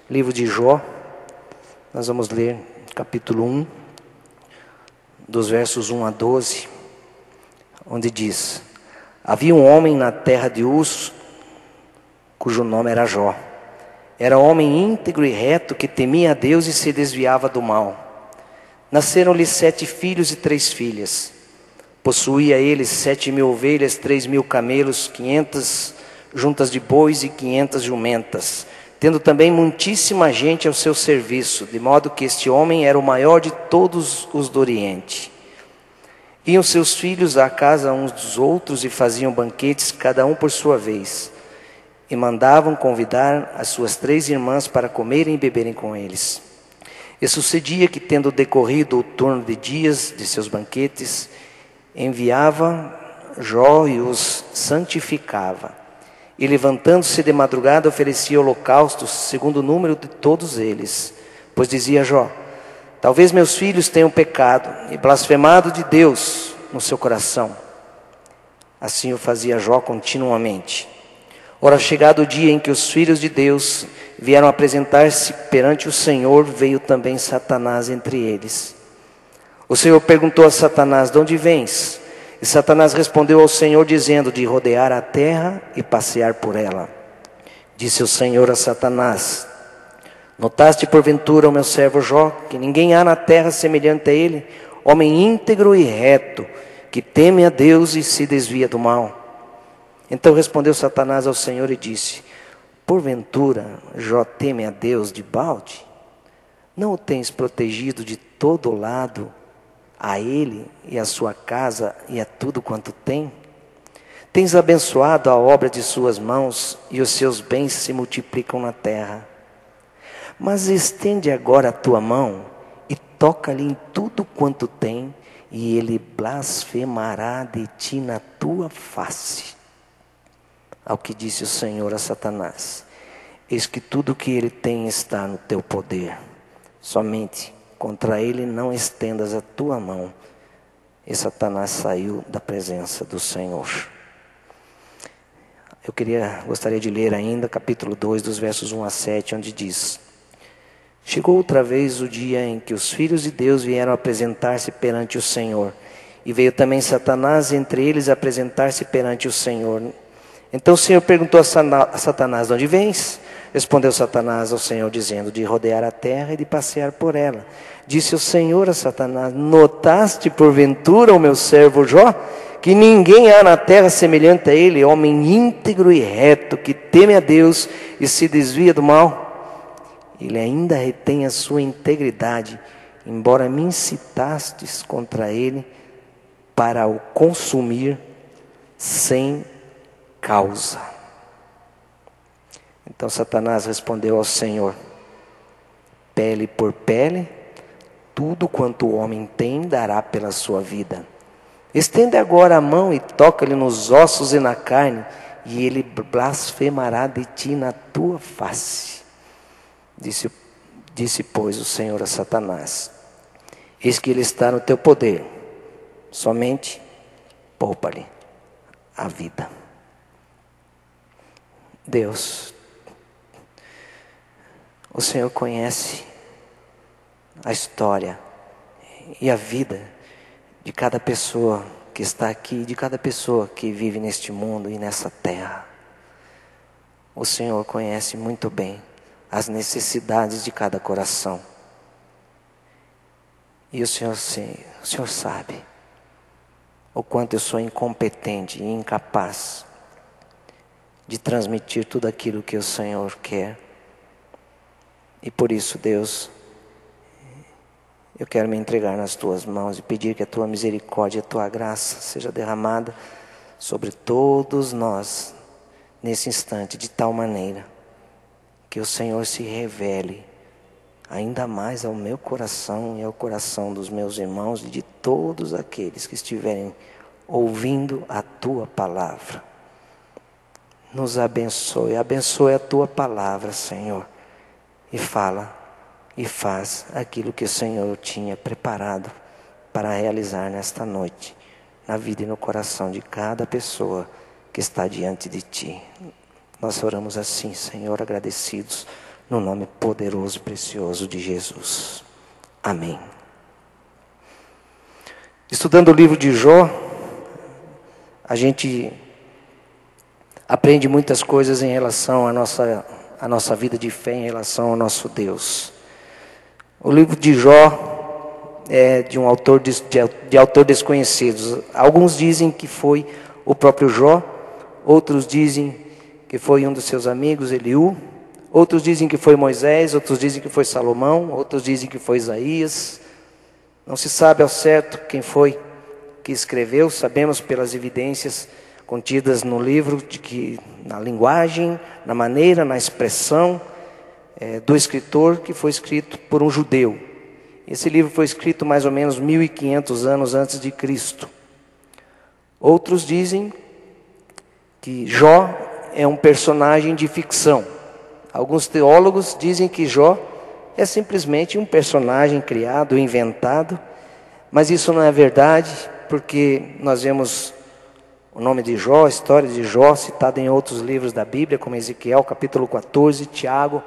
Livro de Jó, nós vamos ler capítulo 1, dos versos 1 a 12, onde diz: Havia um homem na terra de Uz, cujo nome era Jó. Era homem íntegro e reto, que temia a Deus e se desviava do mal. Nasceram-lhe 7 filhos e 3 filhas. Possuía ele 7.000 ovelhas, 3.000 camelos, 500 juntas de bois e 500 jumentas, tendo também muitíssima gente ao seu serviço, de modo que este homem era o maior de todos os do Oriente. Iam seus filhos à casa uns dos outros e faziam banquetes, cada um por sua vez, e mandavam convidar as suas 3 irmãs para comerem e beberem com eles. E sucedia que, tendo decorrido o turno de dias de seus banquetes, enviava Jó e os santificava. E levantando-se de madrugada, oferecia holocaustos, segundo o número de todos eles. Pois dizia Jó: talvez meus filhos tenham pecado e blasfemado de Deus no seu coração. Assim o fazia Jó continuamente. Ora, chegado o dia em que os filhos de Deus vieram apresentar-se perante o Senhor, veio também Satanás entre eles. O Senhor perguntou a Satanás: de onde vens? E Satanás respondeu ao Senhor, dizendo: de rodear a terra e passear por ela. Disse o Senhor a Satanás: notaste porventura o meu servo Jó, que ninguém há na terra semelhante a ele, homem íntegro e reto, que teme a Deus e se desvia do mal? Então respondeu Satanás ao Senhor e disse: porventura Jó teme a Deus de balde? Não o tens protegido de todo lado, a ele e a sua casa e a tudo quanto tem? Tens abençoado a obra de suas mãos, e os seus bens se multiplicam na terra. Mas estende agora a tua mão e toca-lhe em tudo quanto tem, e ele blasfemará de ti na tua face. Ao que disse o Senhor a Satanás: eis que tudo o que ele tem está no teu poder, somente contra ele não estendas a tua mão. E Satanás saiu da presença do Senhor. Gostaria de ler ainda capítulo 2, dos versos 1 a 7, onde diz: chegou outra vez o dia em que os filhos de Deus vieram apresentar-se perante o Senhor, e veio também Satanás entre eles apresentar-se perante o Senhor. Então o Senhor perguntou a Satanás: de onde vens? Respondeu Satanás ao Senhor, dizendo: de rodear a terra e de passear por ela. Disse o Senhor a Satanás: notaste porventura o meu servo Jó, que ninguém há na terra semelhante a ele, homem íntegro e reto, que teme a Deus e se desvia do mal? Ele ainda retém a sua integridade, embora me incitastes contra ele para o consumir sem causa. Então Satanás respondeu ao Senhor: pele por pele, tudo quanto o homem tem dará pela sua vida. Estende agora a mão e toca-lhe nos ossos e na carne, e ele blasfemará de ti na tua face. Disse, pois, o Senhor a Satanás: eis que ele está no teu poder, somente poupa-lhe a vida. Deus, o Senhor conhece a história e a vida de cada pessoa que está aqui, de cada pessoa que vive neste mundo e nessa terra. O Senhor conhece muito bem as necessidades de cada coração. E o Senhor sabe o quanto eu sou incompetente e incapaz de transmitir tudo aquilo que o Senhor quer. E por isso, Deus, eu quero me entregar nas tuas mãos e pedir que a tua misericórdia, a tua graça seja derramada sobre todos nós nesse instante, de tal maneira que o Senhor se revele ainda mais ao meu coração e ao coração dos meus irmãos e de todos aqueles que estiverem ouvindo a tua palavra. Nos abençoe a tua palavra, Senhor, e fala e faz aquilo que o Senhor tinha preparado para realizar nesta noite, na vida e no coração de cada pessoa que está diante de ti. Nós oramos assim, Senhor, agradecidos no nome poderoso e precioso de Jesus. Amém. Estudando o livro de Jó, a gente aprende muitas coisas em relação à nossa vida de fé, em relação ao nosso Deus. O livro de Jó é de um autor de autor desconhecido. Alguns dizem que foi o próprio Jó, outros dizem que foi um dos seus amigos, Eliú, outros dizem que foi Moisés, outros dizem que foi Salomão, outros dizem que foi Isaías. Não se sabe ao certo quem foi que escreveu. Sabemos pelas evidências contidas no livro de que na linguagem, na maneira, na expressão do escritor, que foi escrito por um judeu. Esse livro foi escrito mais ou menos 1500 anos antes de Cristo. Outros dizem que Jó é um personagem de ficção. Alguns teólogos dizem que Jó é simplesmente um personagem criado, inventado, mas isso não é verdade, porque nós vemos o nome de Jó, a história de Jó, citada em outros livros da Bíblia, como Ezequiel, capítulo 14, Tiago,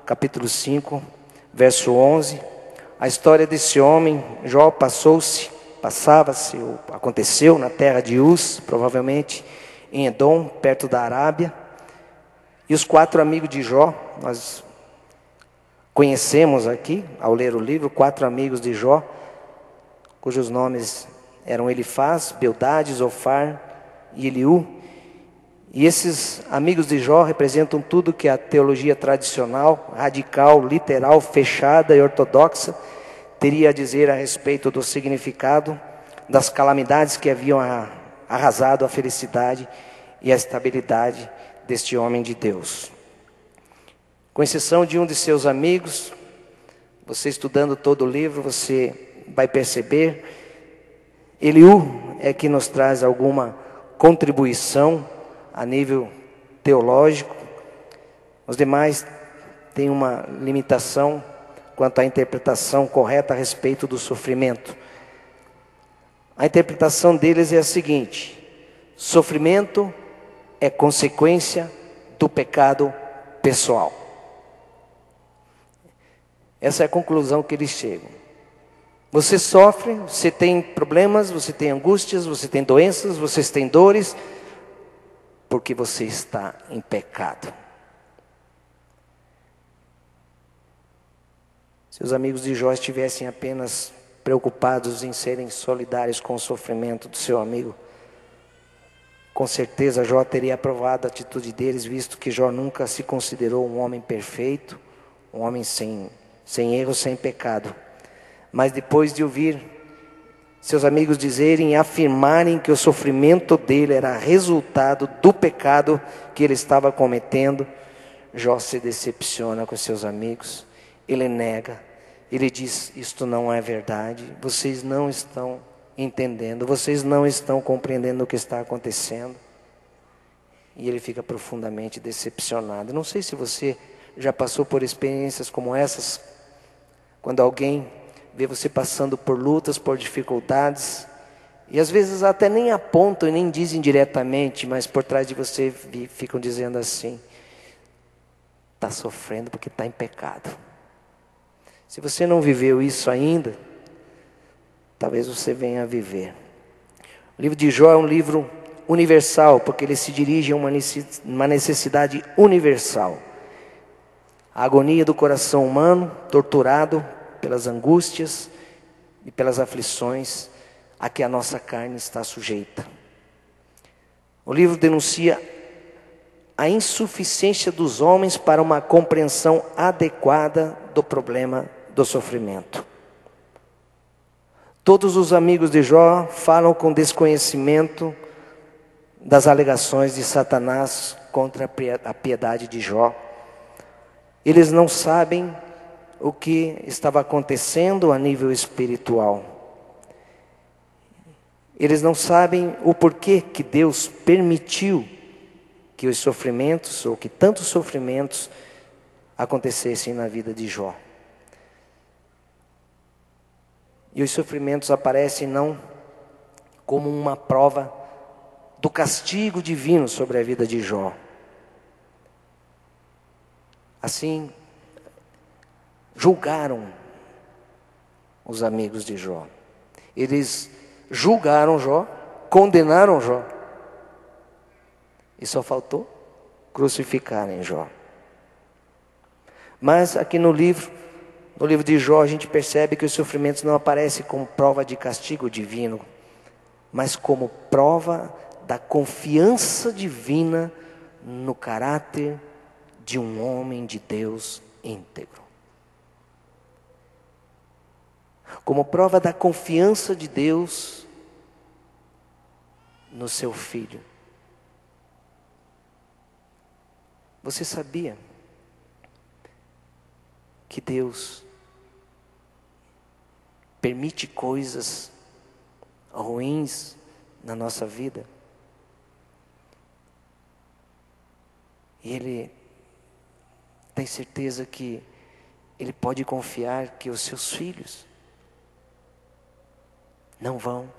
capítulo 5, verso 11. A história desse homem, Jó, aconteceu na terra de Uz, provavelmente em Edom, perto da Arábia. E os 4 amigos de Jó, nós conhecemos aqui, ao ler o livro, 4 amigos de Jó, cujos nomes eram Elifaz, Bildade, Zofar e Eliú. E esses amigos de Jó representam tudo que a teologia tradicional, radical, literal, fechada e ortodoxa teria a dizer a respeito do significado das calamidades que haviam arrasado a felicidade e a estabilidade deste homem de Deus. Com exceção de um de seus amigos, você estudando todo o livro, você vai perceber, Eliú é que nos traz alguma contribuição a nível teológico. Os demais têm uma limitação quanto à interpretação correta a respeito do sofrimento. A interpretação deles é a seguinte: sofrimento é consequência do pecado pessoal. Essa é a conclusão que eles chegam. Você sofre, você tem problemas, você tem angústias, você tem doenças, você tem dores, porque você está em pecado. Se os amigos de Jó estivessem apenas preocupados em serem solidários com o sofrimento do seu amigo, com certeza Jó teria aprovado a atitude deles, visto que Jó nunca se considerou um homem perfeito, um homem sem erro, sem pecado. Mas depois de ouvir seus amigos dizerem e afirmarem que o sofrimento dele era resultado do pecado que ele estava cometendo, Jó se decepciona com seus amigos, ele nega, ele diz: isto não é verdade, vocês não estão entendendo, vocês não estão compreendendo o que está acontecendo. E ele fica profundamente decepcionado. Não sei se você já passou por experiências como essas, quando alguém vê você passando por lutas, por dificuldades, e às vezes até nem apontam e nem dizem diretamente, mas por trás de você ficam dizendo assim: está sofrendo porque está em pecado. Se você não viveu isso ainda, talvez você venha a viver. O livro de Jó é um livro universal, porque ele se dirige a uma necessidade universal. A agonia do coração humano, torturado pelas angústias e pelas aflições a que a nossa carne está sujeita. O livro denuncia a insuficiência dos homens para uma compreensão adequada do problema do sofrimento. Todos os amigos de Jó falam com desconhecimento das alegações de Satanás contra a piedade de Jó. Eles não sabem o que estava acontecendo a nível espiritual. Eles não sabem o porquê que Deus permitiu que os sofrimentos, ou que tantos sofrimentos, acontecessem na vida de Jó. E os sofrimentos aparecem não como uma prova do castigo divino sobre a vida de Jó. Assim julgaram os amigos de Jó. Eles julgaram Jó, condenaram Jó. E só faltou crucificarem Jó. Mas aqui no livro de Jó, a gente percebe que os sofrimentos não aparecem como prova de castigo divino, mas como prova da confiança divina no caráter de um homem de Deus íntegro. Como prova da confiança de Deus no seu filho. Você sabia que Deus permite coisas ruins na nossa vida? E Ele tem certeza que Ele pode confiar que os seus filhos não vão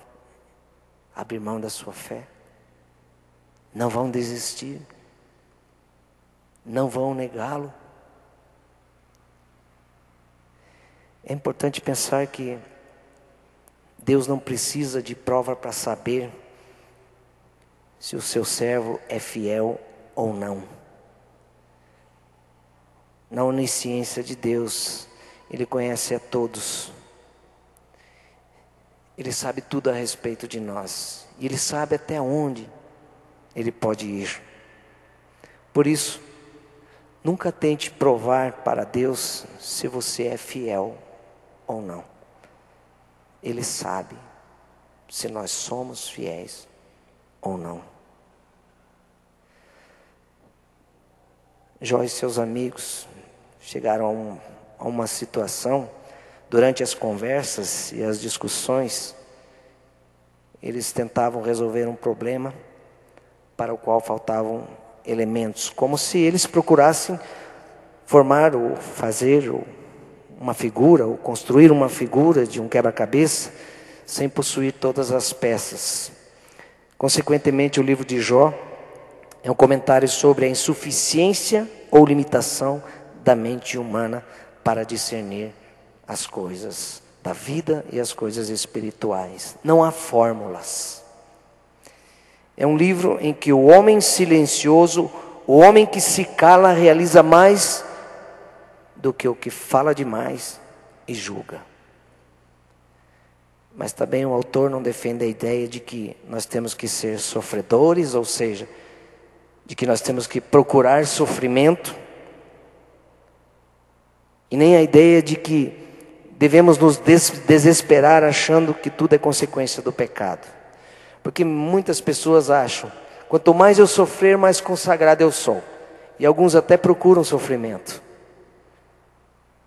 abrir mão da sua fé, não vão desistir, não vão negá-lo. É importante pensar que Deus não precisa de prova para saber se o seu servo é fiel ou não. Na onisciência de Deus, Ele conhece a todos. Ele sabe tudo a respeito de nós. E Ele sabe até onde Ele pode ir. Por isso, nunca tente provar para Deus se você é fiel ou não. Ele sabe se nós somos fiéis ou não. Jó e seus amigos chegaram a uma situação. Durante as conversas e as discussões, eles tentavam resolver um problema para o qual faltavam elementos, como se eles procurassem formar ou fazer uma figura, ou construir uma figura de um quebra-cabeça, sem possuir todas as peças. Consequentemente, o livro de Jó é um comentário sobre a insuficiência ou limitação da mente humana para discernir as coisas da vida e as coisas espirituais. Não há fórmulas. É um livro em que o homem silencioso, o homem que se cala, realiza mais do que o que fala demais e julga. Mas também o autor não defende a ideia de que nós temos que ser sofredores, ou seja, de que nós temos que procurar sofrimento, e nem a ideia de que devemos nos desesperar achando que tudo é consequência do pecado. Porque muitas pessoas acham, quanto mais eu sofrer, mais consagrado eu sou. E alguns até procuram sofrimento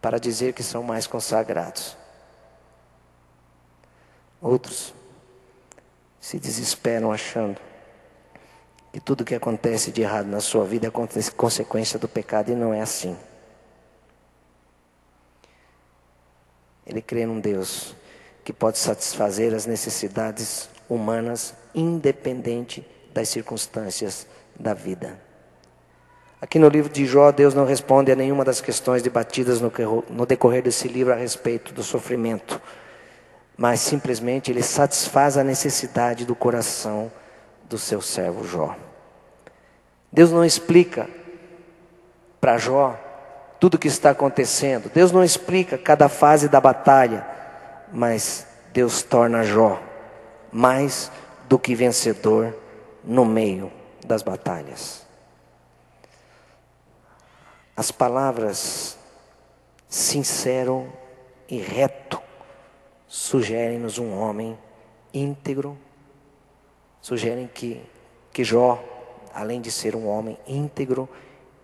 para dizer que são mais consagrados. Outros se desesperam achando que tudo que acontece de errado na sua vida é consequência do pecado, e não é assim. Ele crê num Deus que pode satisfazer as necessidades humanas, independente das circunstâncias da vida. Aqui no livro de Jó, Deus não responde a nenhuma das questões debatidas no decorrer desse livro a respeito do sofrimento, mas simplesmente Ele satisfaz a necessidade do coração do seu servo Jó. Deus não explica para Jó tudo o que está acontecendo. Deus não explica cada fase da batalha, mas Deus torna Jó mais do que vencedor no meio das batalhas. As palavras sincero e reto sugerem-nos um homem íntegro, sugerem que Jó, além de ser um homem íntegro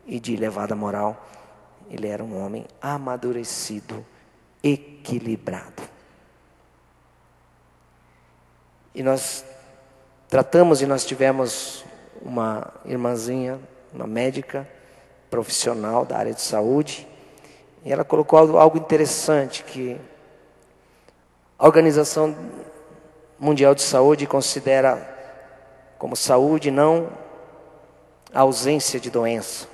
e de elevada moral, ele era um homem amadurecido, equilibrado. E nós tratamos, e nós tivemos uma irmãzinha, uma médica profissional da área de saúde, e ela colocou algo interessante, que a Organização Mundial de Saúde considera como saúde não a ausência de doença,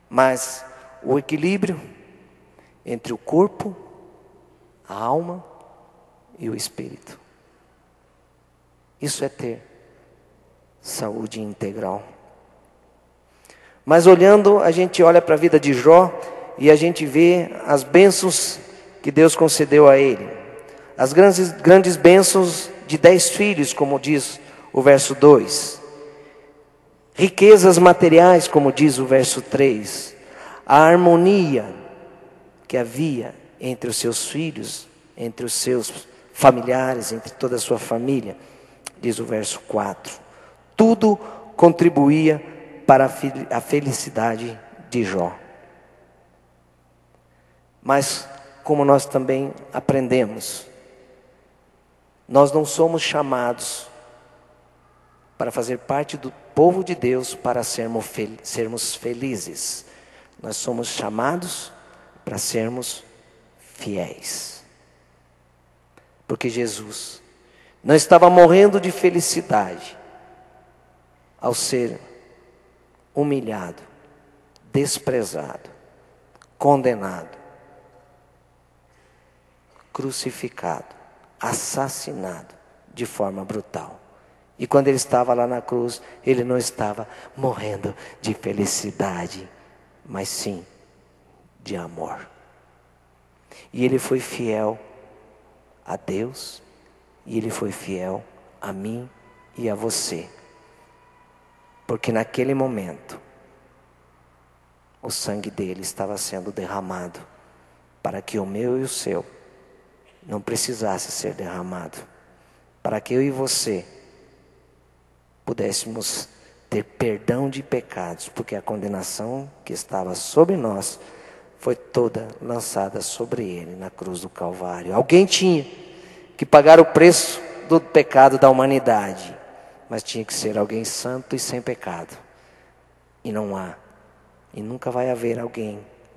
mas o equilíbrio entre o corpo, a alma e o espírito. Isso é ter saúde integral. Mas olhando, a gente olha para a vida de Jó e a gente vê as bênçãos que Deus concedeu a ele. As grandes bênçãos de 10 filhos, como diz o verso 2. Riquezas materiais, como diz o verso 3. A harmonia que havia entre os seus filhos, entre os seus familiares, entre toda a sua família, diz o verso 4. Tudo contribuía para a felicidade de Jó. Mas, como nós também aprendemos, nós não somos chamados para fazer parte do povo de Deus para sermos felizes. Nós somos chamados para sermos fiéis. Porque Jesus não estava morrendo de felicidade ao ser humilhado, desprezado, condenado, crucificado, assassinado de forma brutal. E quando ele estava lá na cruz, ele não estava morrendo de felicidade, mas sim de amor. E ele foi fiel a Deus, e ele foi fiel a mim e a você. Porque naquele momento, o sangue dele estava sendo derramado, para que o meu e o seu não precisasse ser derramado, para que eu e você pudéssemos ter perdão de pecados, porque a condenação que estava sobre nós foi toda lançada sobre ele na cruz do Calvário. Alguém tinha que pagar o preço do pecado da humanidade, mas tinha que ser alguém santo e sem pecado. E não há, e nunca vai haver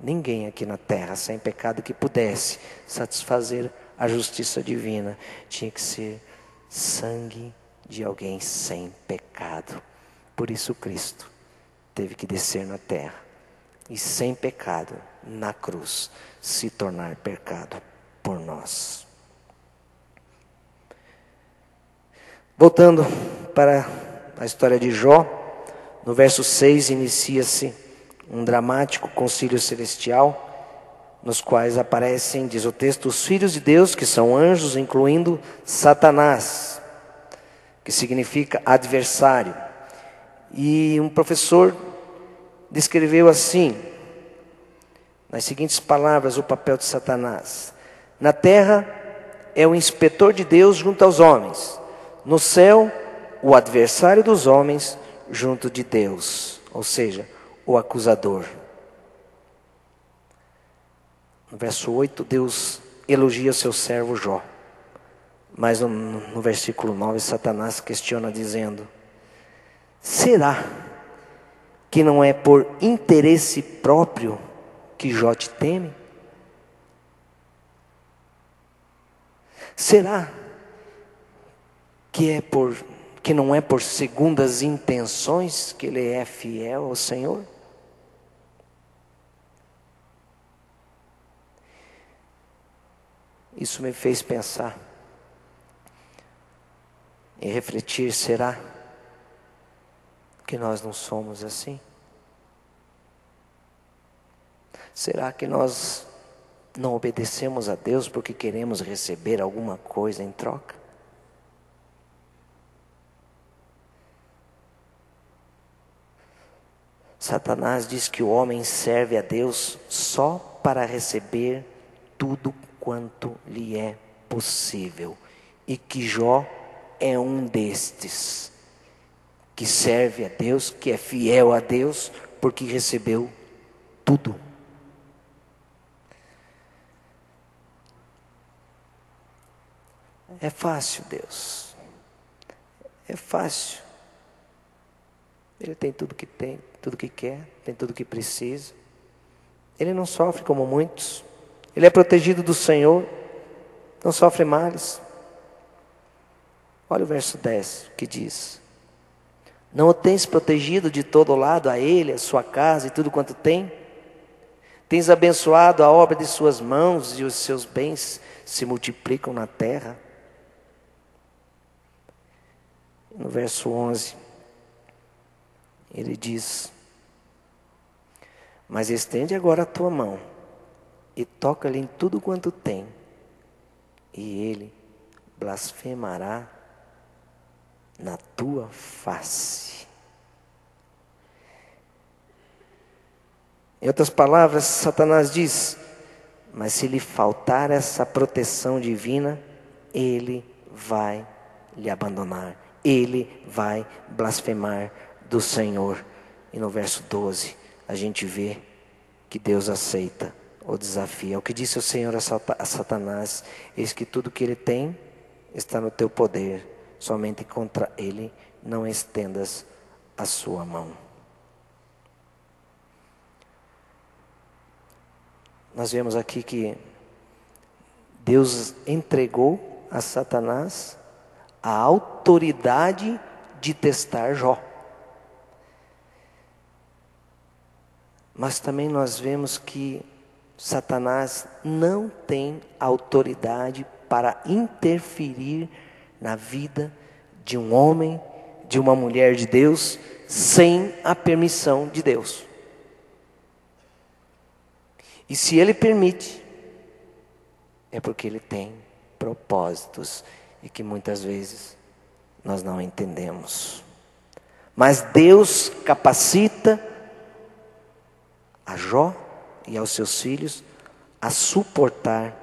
ninguém aqui na terra sem pecado que pudesse satisfazer a justiça divina. Tinha que ser sangue de alguém sem pecado. Por isso Cristo teve que descer na terra e sem pecado na cruz se tornar pecado por nós. Voltando para a história de Jó, no verso 6 inicia-se um dramático concílio celestial, nos quais aparecem, diz o texto, os filhos de Deus, que são anjos, incluindo Satanás, que significa adversário. E um professor descreveu assim, nas seguintes palavras, o papel de Satanás: na terra é o inspetor de Deus junto aos homens, no céu o adversário dos homens junto de Deus, ou seja, o acusador. No verso 8, Deus elogia seu servo Jó. Mas no versículo 9, Satanás questiona dizendo: será que não é por interesse próprio que Jó te teme? Será que não é por segundas intenções que ele é fiel ao Senhor? Isso me fez pensar e refletir: será que nós não somos assim? Será que nós não obedecemos a Deus porque queremos receber alguma coisa em troca? Satanás diz que o homem serve a Deus só para receber tudo quanto lhe é possível, e que Jó é um destes, que serve a Deus, que é fiel a Deus, porque recebeu tudo. É fácil, Deus. É fácil. Ele tem tudo que tem, tudo que quer, tem tudo que precisa. Ele não sofre como muitos. Ele é protegido do Senhor, não sofre males. Olha o verso 10 que diz: não o tens protegido de todo lado, a ele, a sua casa e tudo quanto tem? Tens abençoado a obra de suas mãos e os seus bens se multiplicam na terra. No verso 11, ele diz: mas estende agora a tua mão e toca-lhe em tudo quanto tem, e ele blasfemará na tua face. Em outras palavras, Satanás diz: mas se lhe faltar essa proteção divina, ele vai lhe abandonar, ele vai blasfemar do Senhor. E no verso 12, a gente vê que Deus aceita o desafio. O que disse o Senhor a Satanás: eis que tudo que ele tem está no teu poder, somente contra ele não estendas a sua mão. Nós vemos aqui que Deus entregou a Satanás a autoridade de testar Jó. Mas também nós vemos que Satanás não tem autoridade para interferir na vida de um homem, de uma mulher de Deus, sem a permissão de Deus. E se ele permite, é porque ele tem propósitos e que muitas vezes nós não entendemos. Mas Deus capacita a Jó e aos seus filhos a suportar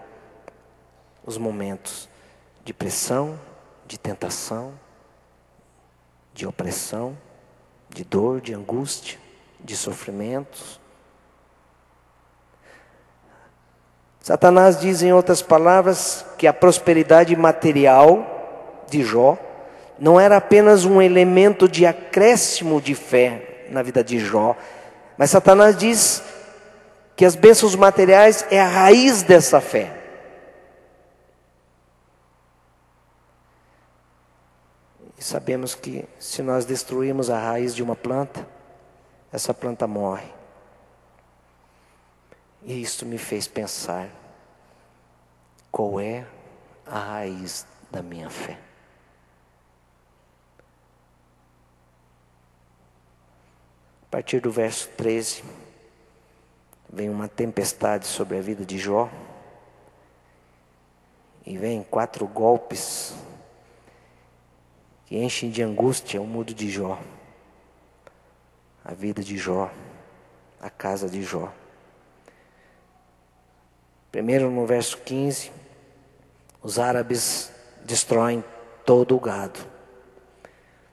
os momentos de pressão, de tentação, de opressão, de dor, de angústia, de sofrimentos. Satanás diz, em outras palavras, que a prosperidade material de Jó não era apenas um elemento de acréscimo de fé na vida de Jó, mas Satanás diz que as bênçãos materiais é a raiz dessa fé. E sabemos que se nós destruirmos a raiz de uma planta, essa planta morre. E isso me fez pensar: qual é a raiz da minha fé? A partir do verso 13, vem uma tempestade sobre a vida de Jó. E vem 4 golpes que enchem de angústia o mundo de Jó, a vida de Jó, a casa de Jó. Primeiro, no verso 15, os árabes destroem todo o gado.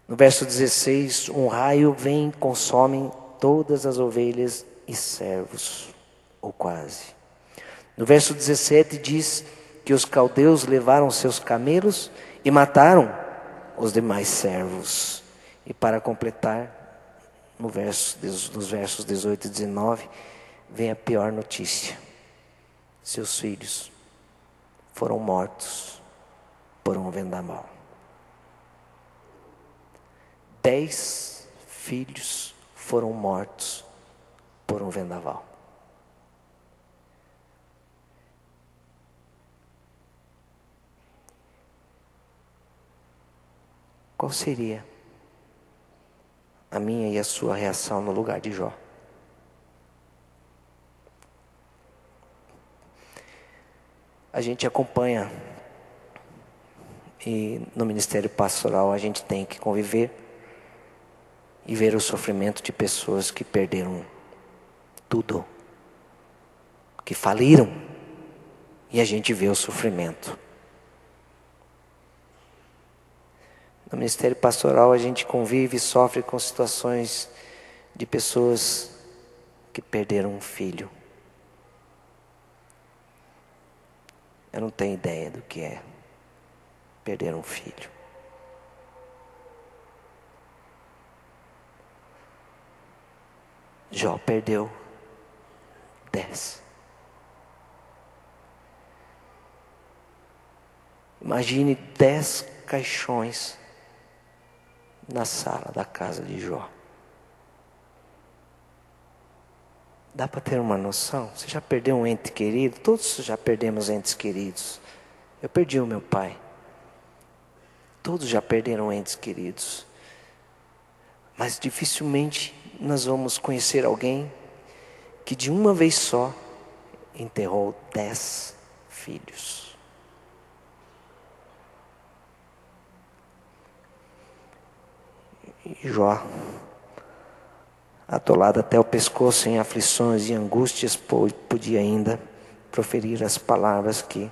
No verso 16, um raio vem e consome todas as ovelhas e servos, ou quase. No verso 17 diz que os caldeus levaram seus camelos e mataram os demais servos. E para completar, nos versos 18 e 19, vem a pior notícia: seus filhos foram mortos por um vendaval. 10 filhos foram mortos por um vendaval. Qual seria a minha e a sua reação no lugar de Jó? A gente acompanha, e no ministério pastoral a gente tem que conviver e ver o sofrimento de pessoas que perderam tudo, que faliram, e a gente vê o sofrimento. No ministério pastoral a gente convive e sofre com situações de pessoas que perderam um filho. Eu não tenho ideia do que é perder um filho. Jó perdeu 10. Imagine 10 caixões na sala da casa de Jó. Dá para ter uma noção? Você já perdeu um ente querido? Todos já perdemos entes queridos. Eu perdi o meu pai. Todos já perderam entes queridos. Mas dificilmente nós vamos conhecer alguém que de uma vez só enterrou 10 filhos. E Jó, atolado até o pescoço em aflições e angústias, podia ainda proferir as palavras que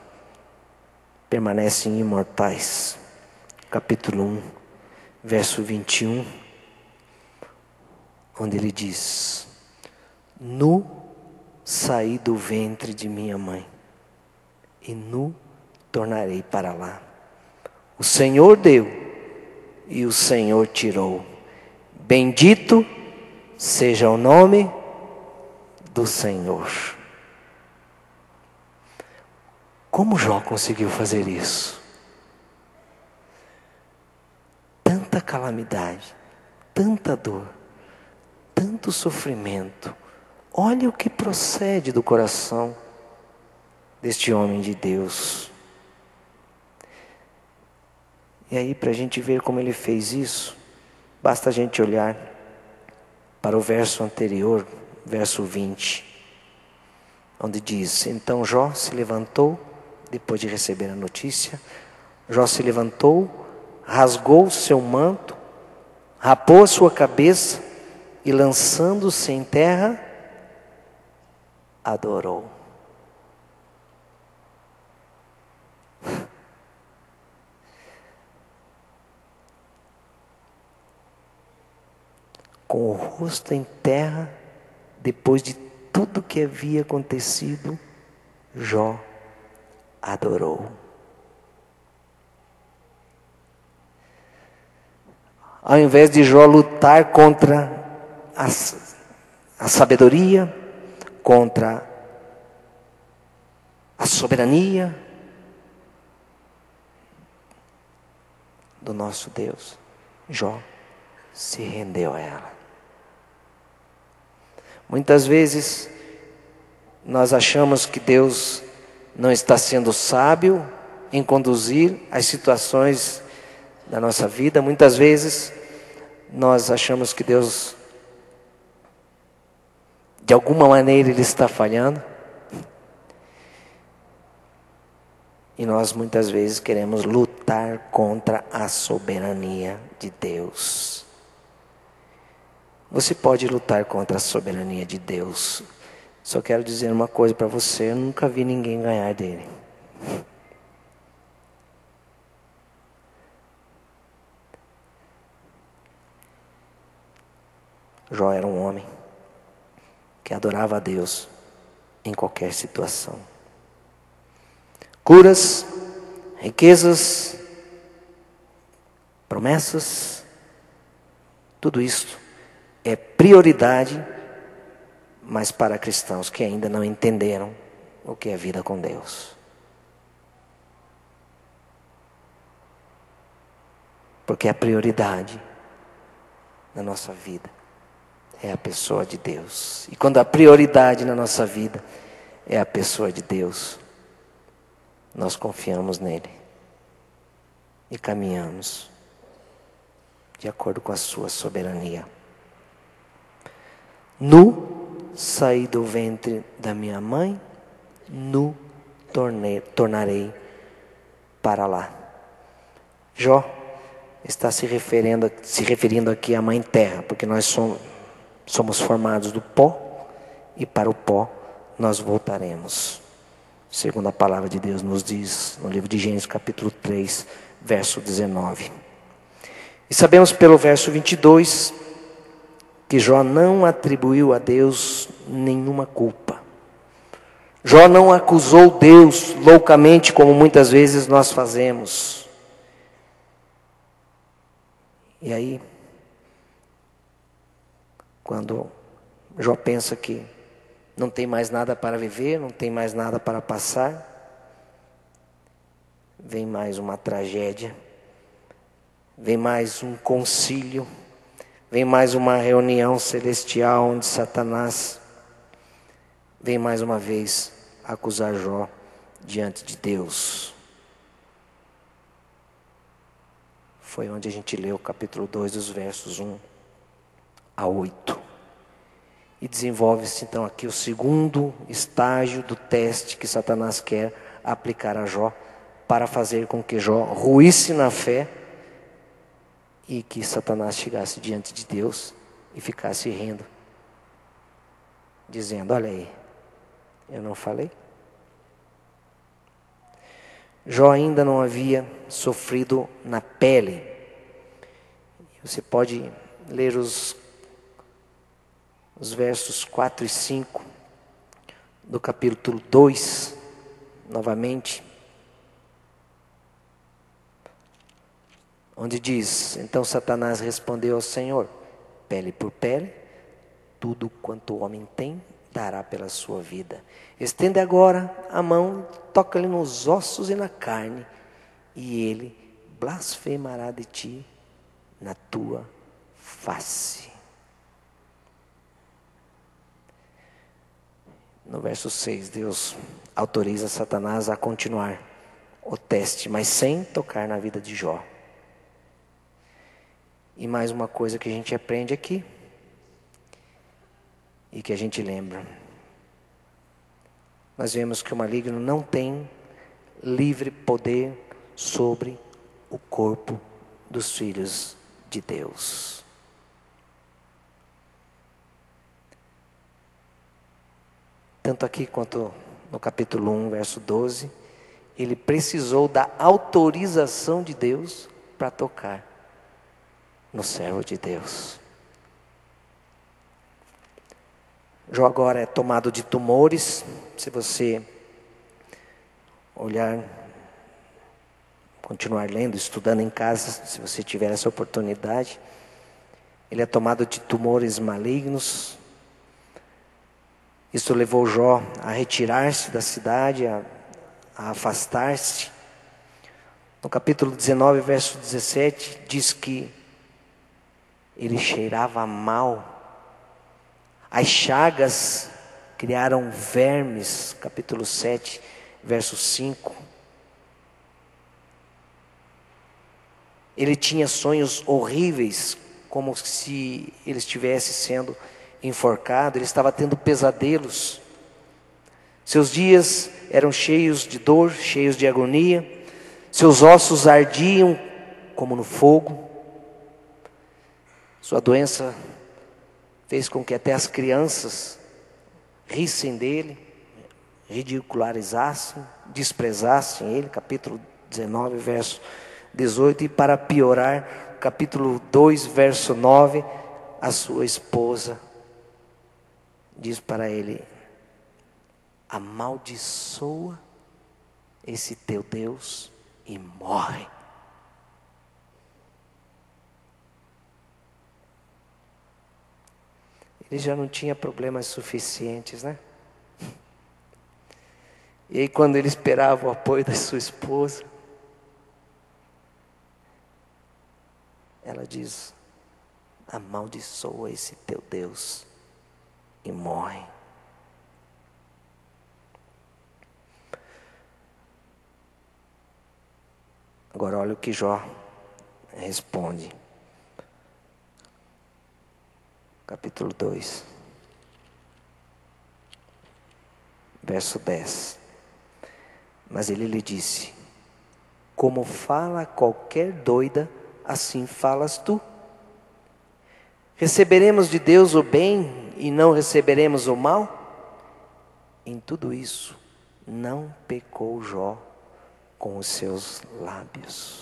permanecem imortais. Capítulo 1, verso 21, onde ele diz: nu saí do ventre de minha mãe, e nu tornarei para lá. O Senhor deu, e o Senhor tirou. Bendito seja o nome do Senhor. Como Jó conseguiu fazer isso? Tanta calamidade, tanta dor, tanto sofrimento. Olha o que procede do coração deste homem de Deus. E aí, para a gente ver como ele fez isso, basta a gente olhar para o verso anterior, verso 20, onde diz: então Jó se levantou, depois de receber a notícia, Jó se levantou, rasgou seu manto, rapou a sua cabeça e, lançando-se em terra, adorou. Com o rosto em terra, depois de tudo que havia acontecido, Jó adorou. Ao invés de Jó lutar contra a sabedoria, contra a soberania do nosso Deus, Jó se rendeu a ela. Muitas vezes nós achamos que Deus não está sendo sábio em conduzir as situações da nossa vida. Muitas vezes nós achamos que Deus, de alguma maneira, Ele está falhando. E nós muitas vezes queremos lutar contra a soberania de Deus. Você pode lutar contra a soberania de Deus. Só quero dizer uma coisa para você: eu nunca vi ninguém ganhar dele. Jó era um homem que adorava a Deus em qualquer situação. Curas, riquezas, promessas, tudo isto é prioridade, mas para cristãos que ainda não entenderam o que é vida com Deus. Porque a prioridade na nossa vida é a pessoa de Deus. E quando a prioridade na nossa vida é a pessoa de Deus, nós confiamos nele e caminhamos de acordo com a sua soberania. Nu saí do ventre da minha mãe, nu tornarei para lá. Jó está se referindo aqui à Mãe Terra, porque nós somos formados do pó, e para o pó nós voltaremos. Segundo a palavra de Deus nos diz no livro de Gênesis capítulo 3, verso 19. E sabemos pelo verso 22 que Jó não atribuiu a Deus nenhuma culpa. Jó não acusou Deus loucamente, como muitas vezes nós fazemos. E aí, quando Jó pensa que não tem mais nada para viver, não tem mais nada para passar, vem mais uma tragédia, vem mais um concílio, vem mais uma reunião celestial onde Satanás vem mais uma vez acusar Jó diante de Deus. Foi onde a gente leu o capítulo 2, dos versos 1 a 8. E desenvolve-se então aqui o segundo estágio do teste que Satanás quer aplicar a Jó, para fazer com que Jó ruísse na fé e que Satanás chegasse diante de Deus e ficasse rindo, dizendo: olha aí, eu não falei? Jó ainda não havia sofrido na pele. Você pode ler os versos 4 e 5 do capítulo 2, novamente, onde diz: então Satanás respondeu ao Senhor: pele por pele, tudo quanto o homem tem, dará pela sua vida. Estende agora a mão, toca-lhe nos ossos e na carne, e ele blasfemará de ti na tua face. No verso 6, Deus autoriza Satanás a continuar o teste, mas sem tocar na vida de Jó. E mais uma coisa que a gente aprende aqui, e que a gente lembra: nós vemos que o maligno não tem livre poder sobre o corpo dos filhos de Deus. Tanto aqui quanto no capítulo 1, verso 12, ele precisou da autorização de Deus para tocar no servo de Deus. Jó agora é tomado de tumores. Se você olhar, continuar lendo, estudando em casa, se você tiver essa oportunidade, ele é tomado de tumores malignos. Isso levou Jó a retirar-se da cidade, a afastar-se. No capítulo 19, verso 17, diz que ele cheirava mal. As chagas criaram vermes. Capítulo 7, verso 5. Ele tinha sonhos horríveis, como se ele estivesse sendo enforcado. Ele estava tendo pesadelos. Seus dias eram cheios de dor, cheios de agonia. Seus ossos ardiam como no fogo. Sua doença fez com que até as crianças rissem dele, ridicularizassem, desprezassem ele. Capítulo 19, verso 18. E para piorar, capítulo 2, verso 9, a sua esposa diz para ele: amaldiçoa esse teu Deus e morre. Ele já não tinha problemas suficientes, né? E aí, quando ele esperava o apoio da sua esposa, ela diz: amaldiçoa esse teu Deus e morre. Agora olha o que Jó responde. Capítulo 2, verso 10. Mas ele lhe disse: como fala qualquer doida, assim falas tu. Receberemos de Deus o bem e não receberemos o mal? Em tudo isso, não pecou Jó com os seus lábios.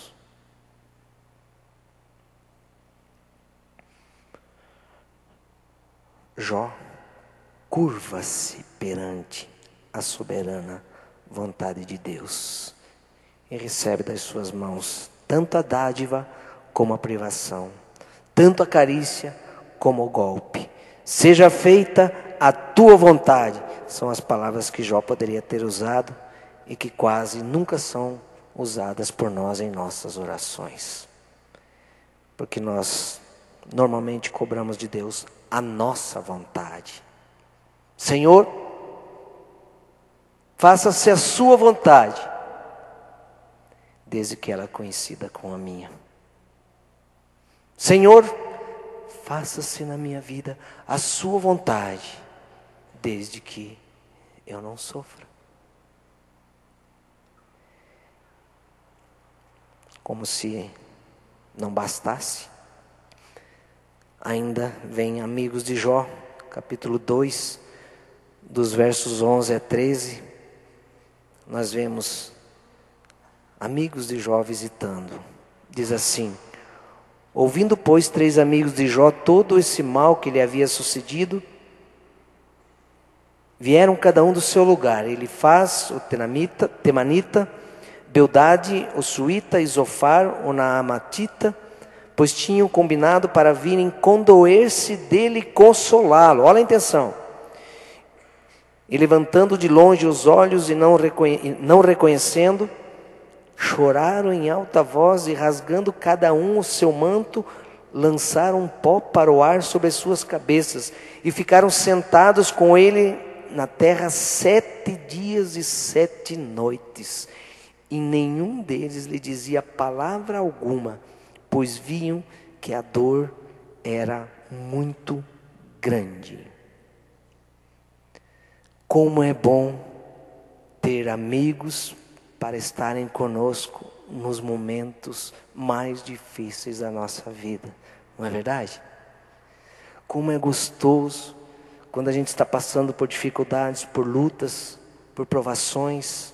Jó curva-se perante a soberana vontade de Deus e recebe das suas mãos tanto a dádiva como a privação, tanto a carícia como o golpe. Seja feita a tua vontade, são as palavras que Jó poderia ter usado e que quase nunca são usadas por nós em nossas orações, porque nós normalmente cobramos de Deus a nossa vontade. Senhor, faça-se a sua vontade, desde que ela é conhecida com a minha. Senhor, faça-se na minha vida a sua vontade, desde que eu não sofra. Como se não bastasse, ainda vem amigos de Jó, capítulo 2, dos versos 11 a 13, nós vemos amigos de Jó visitando. Diz assim: ouvindo, pois, 3 amigos de Jó todo esse mal que lhe havia sucedido, vieram cada um do seu lugar. Elifaz, o temanita, Beldade, o suíta, e Zofar, o naamatita, pois tinham combinado para virem condoer-se dele e consolá-lo. Olha a intenção. E levantando de longe os olhos e não reconhecendo, choraram em alta voz e, rasgando cada um o seu manto, lançaram pó para o ar sobre as suas cabeças e ficaram sentados com ele na terra 7 dias e 7 noites. E nenhum deles lhe dizia palavra alguma, pois viam que a dor era muito grande. Como é bom ter amigos para estarem conosco nos momentos mais difíceis da nossa vida, não é verdade? Como é gostoso quando a gente está passando por dificuldades, por lutas, por provações,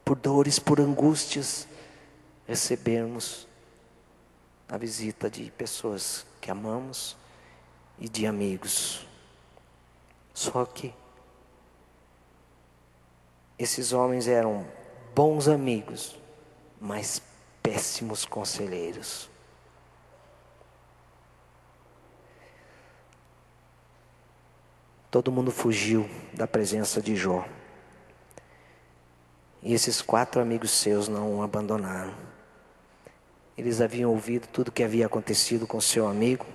por dores, por angústias, recebermos a visita de pessoas que amamos e de amigos. Só que esses homens eram bons amigos, mas péssimos conselheiros. Todo mundo fugiu da presença de Jó. E esses 4 amigos seus não o abandonaram. Eles haviam ouvido tudo o que havia acontecido com seu amigo,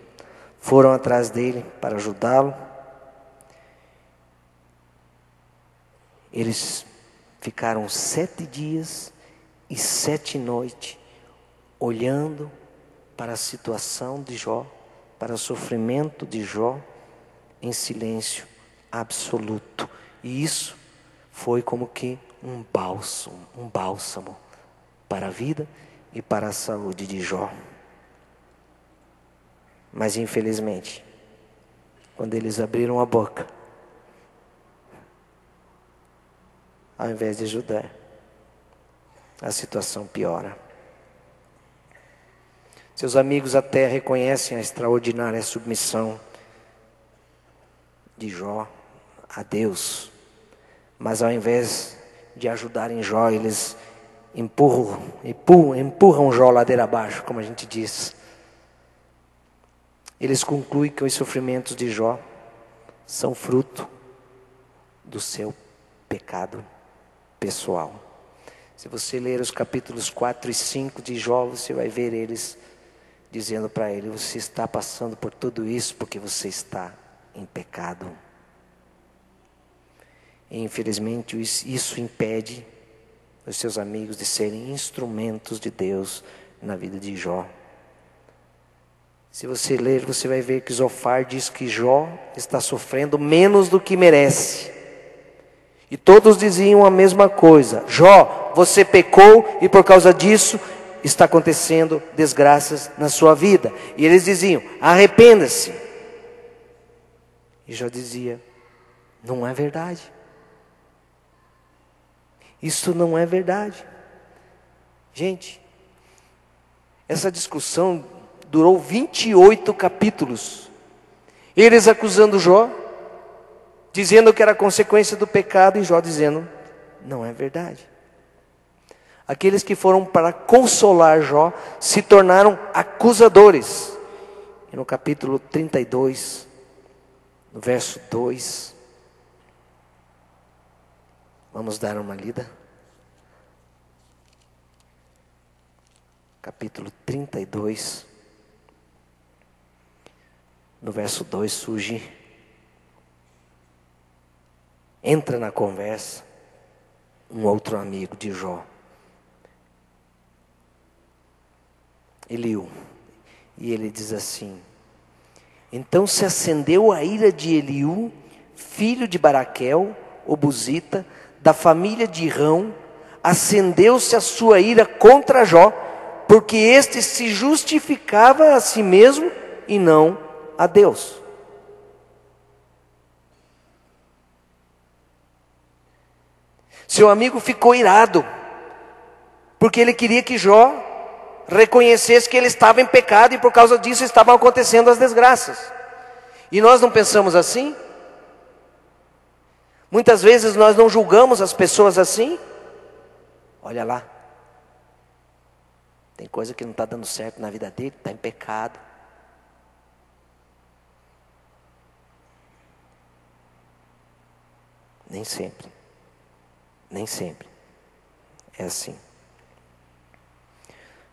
foram atrás dele para ajudá-lo. Eles ficaram 7 dias e 7 noites olhando para a situação de Jó, para o sofrimento de Jó, em silêncio absoluto. E isso foi como que um bálsamo para a vida e para a saúde de Jó. Mas infelizmente, quando eles abriram a boca, ao invés de ajudar, a situação piora. Seus amigos até reconhecem a extraordinária submissão de Jó a Deus, mas ao invés de ajudarem Jó, eles empurram Jó ladeira abaixo, como a gente diz. Eles concluem que os sofrimentos de Jó são fruto do seu pecado pessoal. Se você ler os capítulos 4 e 5 de Jó, você vai ver eles dizendo para ele: você está passando por tudo isso porque você está em pecado. E infelizmente isso impede os seus amigos de serem instrumentos de Deus na vida de Jó. Se você ler, você vai ver que Zofar diz que Jó está sofrendo menos do que merece. E todos diziam a mesma coisa: Jó, você pecou e por causa disso está acontecendo desgraças na sua vida. E eles diziam: arrependa-se. E Jó dizia: não é verdade. Isso não é verdade. Gente, essa discussão durou 28 capítulos. Eles acusando Jó, dizendo que era consequência do pecado, e Jó dizendo: não é verdade. Aqueles que foram para consolar Jó se tornaram acusadores. E no capítulo 32, no verso 2, vamos dar uma lida. Capítulo 32, no verso 2 surge, entra na conversa um outro amigo de Jó, Eliú. E ele diz assim: então se acendeu a ira de Eliú, filho de Baraquel, o Buzita, da família de Rão, acendeu-se a sua ira contra Jó, porque este se justificava a si mesmo e não a Deus. Seu amigo ficou irado, porque ele queria que Jó reconhecesse que ele estava em pecado e por causa disso estavam acontecendo as desgraças. E nós não pensamos assim? Muitas vezes nós não julgamos as pessoas assim. Olha lá, tem coisa que não está dando certo na vida dele, está em pecado. Nem sempre é assim.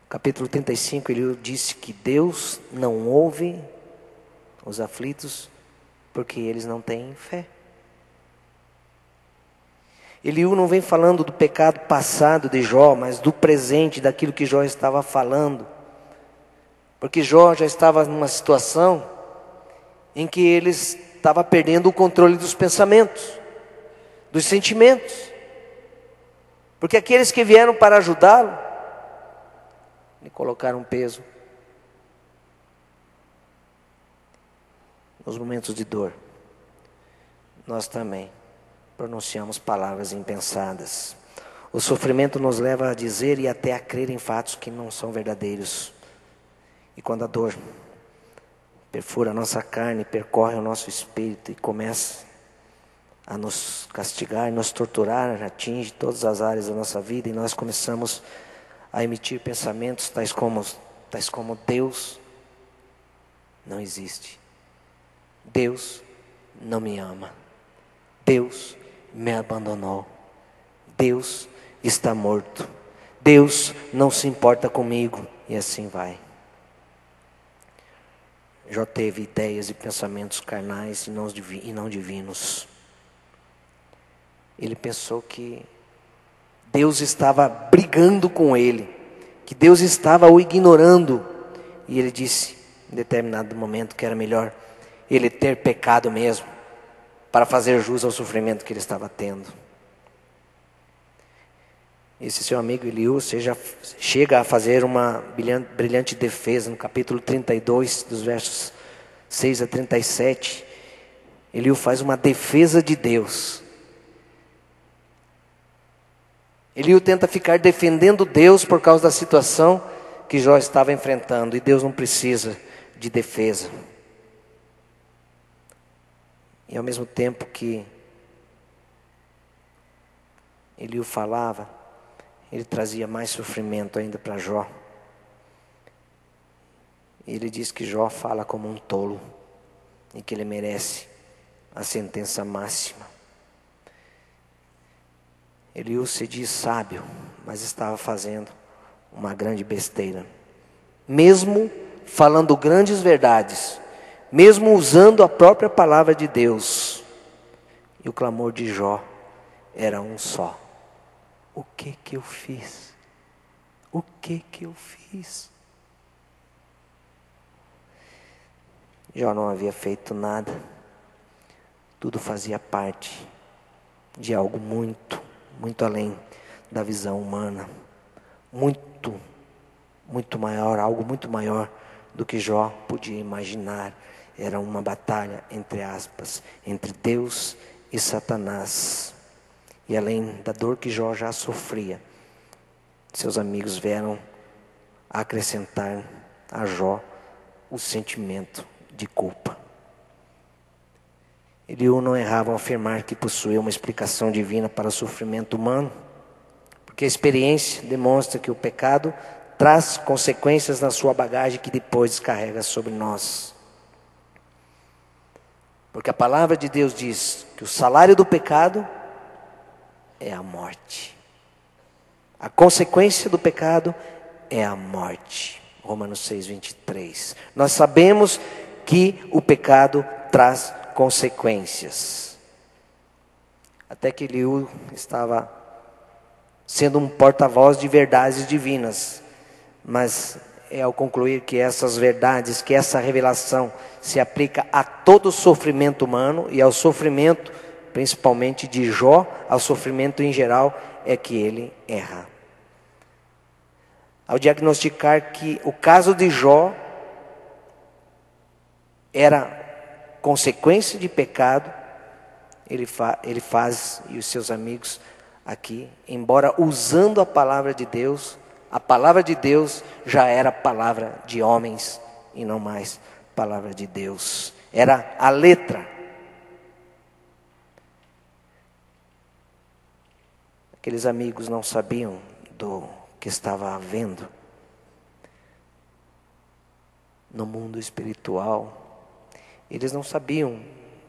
Capítulo 35, ele disse que Deus não ouve os aflitos porque eles não têm fé. Eliú não vem falando do pecado passado de Jó, mas do presente, daquilo que Jó estava falando. Porque Jó já estava numa situação em que ele estava perdendo o controle dos pensamentos, dos sentimentos. Porque aqueles que vieram para ajudá-lo, lhe colocaram um peso. Nos momentos de dor, nós também pronunciamos palavras impensadas. O sofrimento nos leva a dizer e até a crer em fatos que não são verdadeiros. E quando a dor perfura a nossa carne, percorre o nosso espírito e começa a nos castigar, nos torturar, atinge todas as áreas da nossa vida, e nós começamos a emitir pensamentos tais como Deus não existe, Deus não me ama, Deus me abandonou, Deus está morto, Deus não se importa comigo, e assim vai. Jó teve ideias e pensamentos carnais e não divinos. Ele pensou que Deus estava brigando com ele, que Deus estava o ignorando. E ele disse, em determinado momento, que era melhor ele ter pecado mesmo, para fazer jus ao sofrimento que ele estava tendo. Esse seu amigo Eliú chega a fazer uma brilhante defesa no capítulo 32, dos versos 6 a 37. Eliú faz uma defesa de Deus. Eliú tenta ficar defendendo Deus por causa da situação que Jó estava enfrentando. E Deus não precisa de defesa. E ao mesmo tempo que Eliú falava, ele trazia mais sofrimento ainda para Jó. E ele diz que Jó fala como um tolo e que ele merece a sentença máxima. Eliú se diz sábio, mas estava fazendo uma grande besteira. Mesmo falando grandes verdades, mesmo usando a própria palavra de Deus, e o clamor de Jó era um só: o que eu fiz? O que eu fiz? Jó não havia feito nada. Tudo fazia parte de algo muito além da visão humana. Muito maior, algo muito maior do que Jó podia imaginar. Era uma batalha, entre aspas, entre Deus e Satanás. E além da dor que Jó já sofria, seus amigos vieram acrescentar a Jó o sentimento de culpa. Eliú não errava ao afirmar que possuía uma explicação divina para o sofrimento humano, porque a experiência demonstra que o pecado traz consequências na sua bagagem que depois descarrega sobre nós. Porque a palavra de Deus diz que o salário do pecado é a morte. A consequência do pecado é a morte. Romanos 6, 23. Nós sabemos que o pecado traz consequências. Até que Eliú estava sendo um porta-voz de verdades divinas. Mas é ao concluir que essas verdades, que essa revelação se aplica a todo o sofrimento humano e ao sofrimento, principalmente de Jó, ao sofrimento em geral, é que ele erra. Ao diagnosticar que o caso de Jó era consequência de pecado, ele faz, e os seus amigos aqui, embora usando a palavra de Deus já era palavra de homens e não mais palavra de Deus. Era a letra. Aqueles amigos não sabiam do que estava havendo no mundo espiritual. Eles não sabiam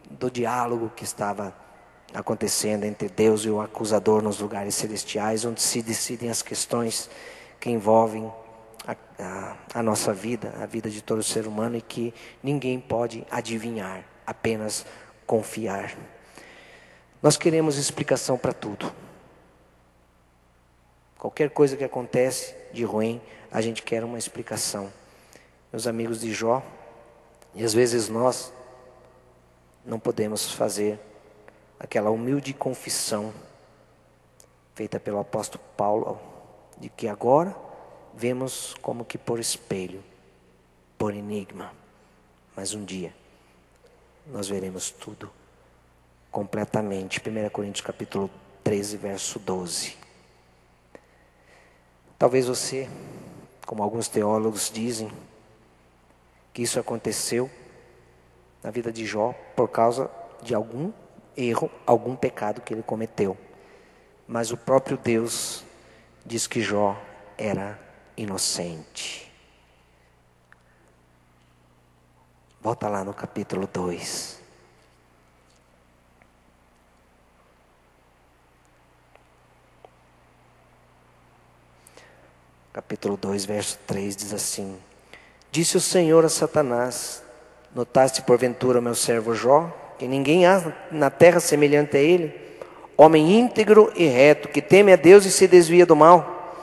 do diálogo que estava acontecendo entre Deus e o acusador nos lugares celestiais, onde se decidem as questões que envolvem a nossa vida, a vida de todo ser humano, e que ninguém pode adivinhar, apenas confiar. Nós queremos explicação para tudo. Qualquer coisa que acontece de ruim, a gente quer uma explicação. Meus amigos de Jó, e às vezes nós não podemos fazer aquela humilde confissão feita pelo apóstolo Paulo, de que agora vemos como que por espelho, por enigma, mas um dia nós veremos tudo completamente. 1 Coríntios capítulo 13, verso 12. Talvez você, como alguns teólogos dizem, que isso aconteceu na vida de Jó por causa de algum erro, algum pecado que ele cometeu. Mas o próprio Deus diz que Jó era inocente. Volta lá no capítulo 2. Capítulo 2, verso 3 diz assim: Disse o Senhor a Satanás: Notaste porventura o meu servo Jó, que ninguém há na terra semelhante a ele, homem íntegro e reto, que teme a Deus e se desvia do mal.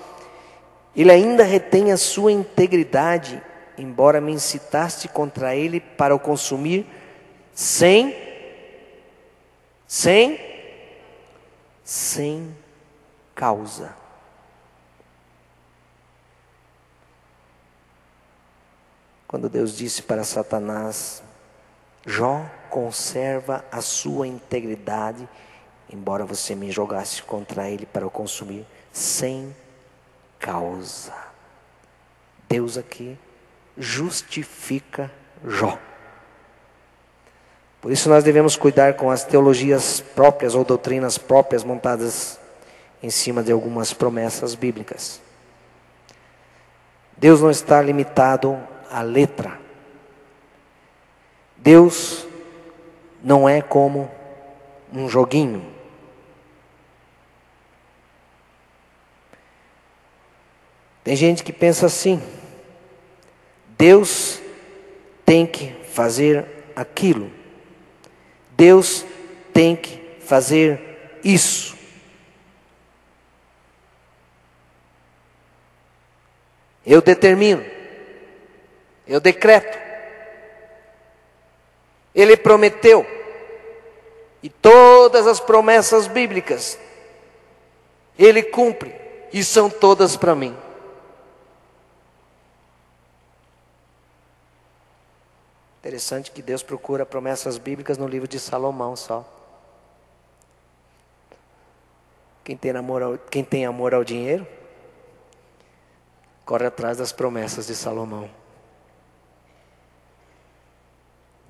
Ele ainda retém a sua integridade, embora me incitaste contra ele para o consumir sem causa. Quando Deus disse para Satanás: Jó conserva a sua integridade, embora você me jogasse contra ele para o consumir sem causa. Deus aqui justifica Jó. Por isso nós devemos cuidar com as teologias próprias ou doutrinas próprias montadas em cima de algumas promessas bíblicas. Deus não está limitado à letra. Deus não é como um joguinho. Tem gente que pensa assim: Deus tem que fazer aquilo, Deus tem que fazer isso. Eu determino, eu decreto. Ele prometeu, e todas as promessas bíblicas Ele cumpre, e são todas para mim. Interessante que Deus procura promessas bíblicas no livro de Salomão só. Quem tem amor ao dinheiro, corre atrás das promessas de Salomão,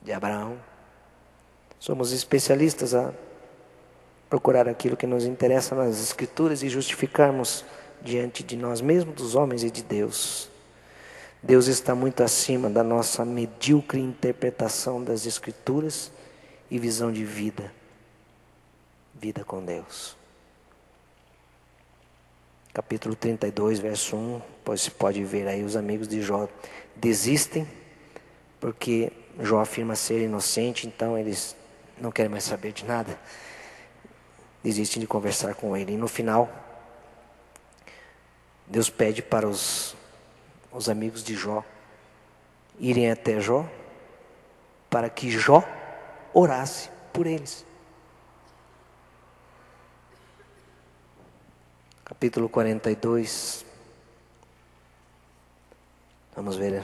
de Abraão. Somos especialistas a procurar aquilo que nos interessa nas Escrituras e justificarmos diante de nós mesmos, dos homens e de Deus. Deus está muito acima da nossa medíocre interpretação das Escrituras e visão de vida. Vida com Deus. Capítulo 32, verso 1, pois se pode ver aí, os amigos de Jó desistem, porque Jó afirma ser inocente, então eles não querem mais saber de nada. Desistem de conversar com ele. E no final, Deus pede para os amigos de Jó irem até Jó, para que Jó orasse por eles. Capítulo 42, vamos ver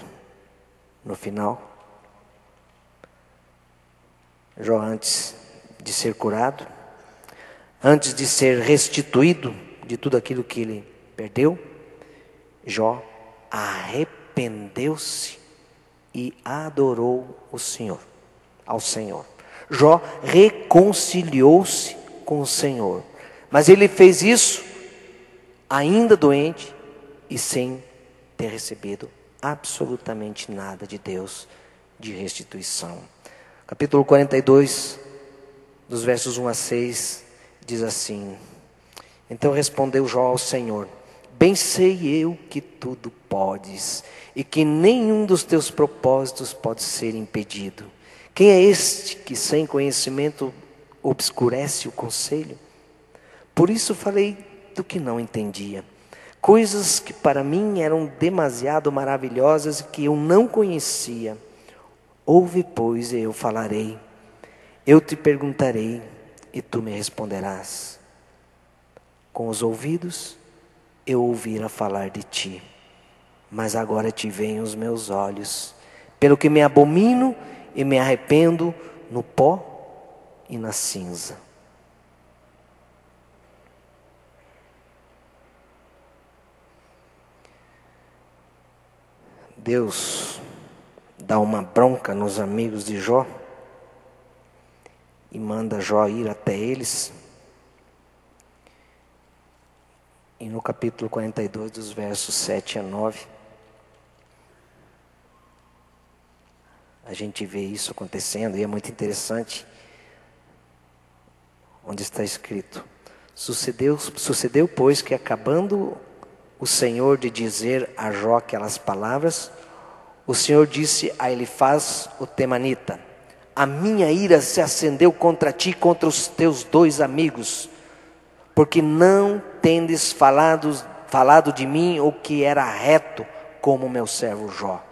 no final. Jó, antes de ser curado, antes de ser restituído de tudo aquilo que ele perdeu, Jó arrependeu-se e adorou o Senhor, ao Senhor. Jó reconciliou-se com o Senhor, mas ele fez isso ainda doente e sem ter recebido absolutamente nada de Deus de restituição. Capítulo 42, dos versos 1 a 6, diz assim: Então respondeu Jó ao Senhor: Bem sei eu que tudo podes, e que nenhum dos teus propósitos pode ser impedido. Quem é este que sem conhecimento obscurece o conselho? Por isso falei do que não entendia, coisas que para mim eram demasiado maravilhosas e que eu não conhecia. Ouve, pois, e eu falarei. Eu te perguntarei e tu me responderás. Com os ouvidos eu ouvira falar de ti, mas agora te veem os meus olhos, pelo que me abomino e me arrependo no pó e na cinza. Deus dá uma bronca nos amigos de Jó e manda Jó ir até eles. E no capítulo 42, dos versos 7 a 9, a gente vê isso acontecendo e é muito interessante. Onde está escrito: Sucedeu, pois, que acabando o Senhor de dizer a Jó aquelas palavras, o Senhor disse a Elifaz o temanita: A minha ira se acendeu contra ti, contra os teus dois amigos, porque não tendes falado de mim o que era reto, como meu servo Jó.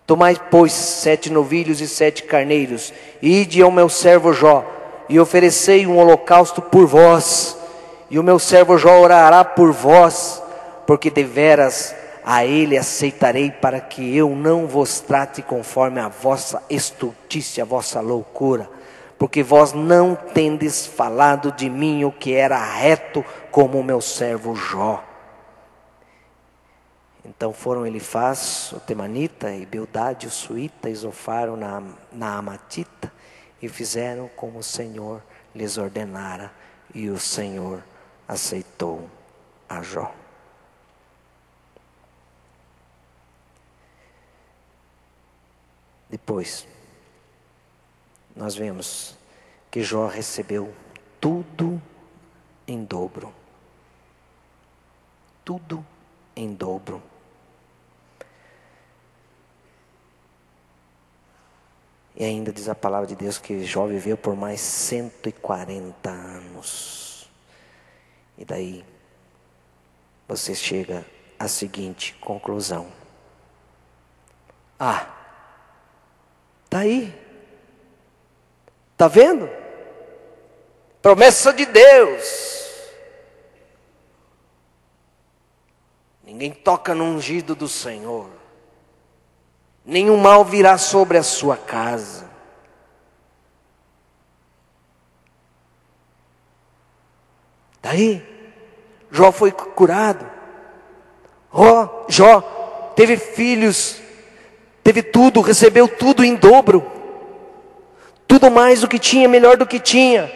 Tomai, pois, 7 novilhos e 7 carneiros, e ide ao meu servo Jó, e oferecei um holocausto por vós, e o meu servo Jó orará por vós, porque deveras a ele aceitarei, para que eu não vos trate conforme a vossa estultícia, a vossa loucura, porque vós não tendes falado de mim o que era reto, como o meu servo Jó. Então foram Elifaz, o temanita, e Bildade, o suíta, e Zofar, na amatita, e fizeram como o Senhor lhes ordenara, e o Senhor aceitou a Jó. Depois, nós vemos que Jó recebeu tudo em dobro. Tudo em dobro. E ainda diz a palavra de Deus que Jó viveu por mais 140 anos. E daí, você chega à seguinte conclusão: tá aí, tá vendo? Promessa de Deus. Ninguém toca no ungido do Senhor. Nenhum mal virá sobre a sua casa. Daí, Jó foi curado. Jó teve filhos, teve tudo, recebeu tudo em dobro. Tudo mais do que tinha, melhor do que tinha.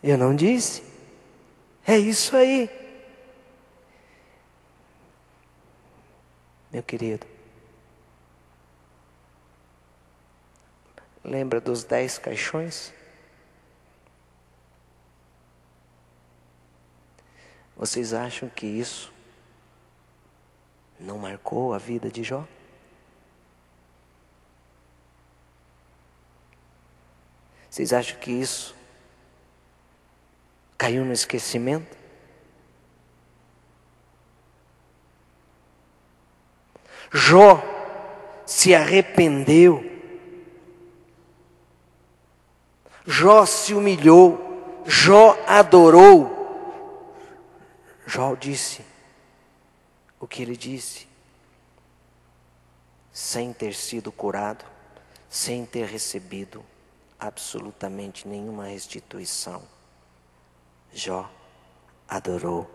Eu não disse? É isso aí. Meu querido, lembra dos 10 caixões? Vocês acham que isso não marcou a vida de Jó? Vocês acham que isso caiu no esquecimento? Jó se arrependeu. Jó se humilhou. Jó adorou. Jó disse o que ele disse, sem ter sido curado, sem ter recebido absolutamente nenhuma restituição. Jó adorou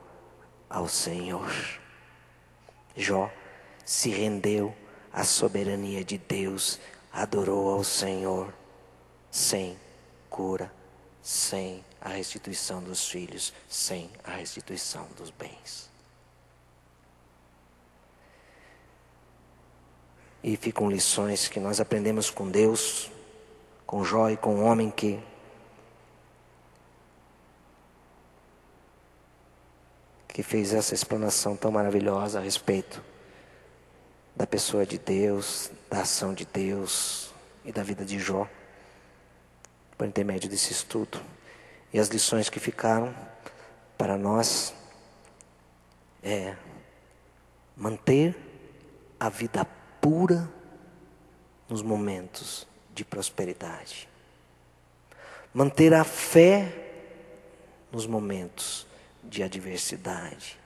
ao Senhor. Jó se rendeu à soberania de Deus, adorou ao Senhor, sem cura, sem a restituição dos filhos, sem a restituição dos bens. E ficam lições que nós aprendemos com Deus, com Jó e com o homem que fez essa explanação tão maravilhosa a respeito da pessoa de Deus, da ação de Deus e da vida de Jó, por intermédio desse estudo. E as lições que ficaram para nós é manter a vida pura nos momentos de prosperidade. Manter a fé nos momentos de adversidade.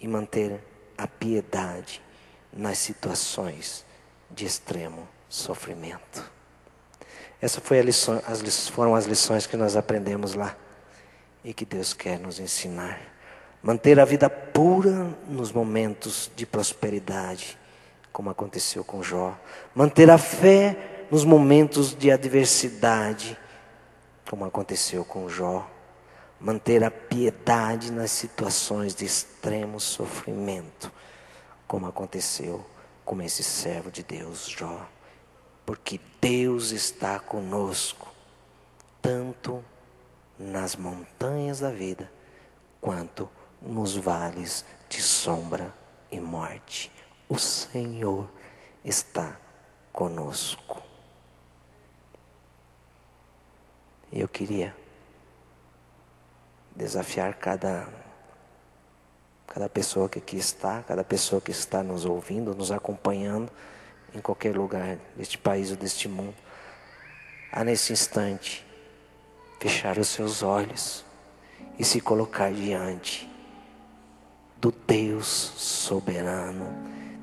E manter a piedade nas situações de extremo sofrimento. Essa foi foram as lições que nós aprendemos lá e que Deus quer nos ensinar. Manter a vida pura nos momentos de prosperidade, como aconteceu com Jó. Manter a fé nos momentos de adversidade, como aconteceu com Jó. Manter a piedade nas situações de extremo sofrimento, como aconteceu com esse servo de Deus, Jó. Porque Deus está conosco, tanto nas montanhas da vida, quanto nos vales de sombra e morte. O Senhor está conosco. E eu queria desafiar cada pessoa que aqui está, cada pessoa que está nos ouvindo, nos acompanhando, em qualquer lugar deste país ou deste mundo, a nesse instante fechar os seus olhos e se colocar diante do Deus soberano,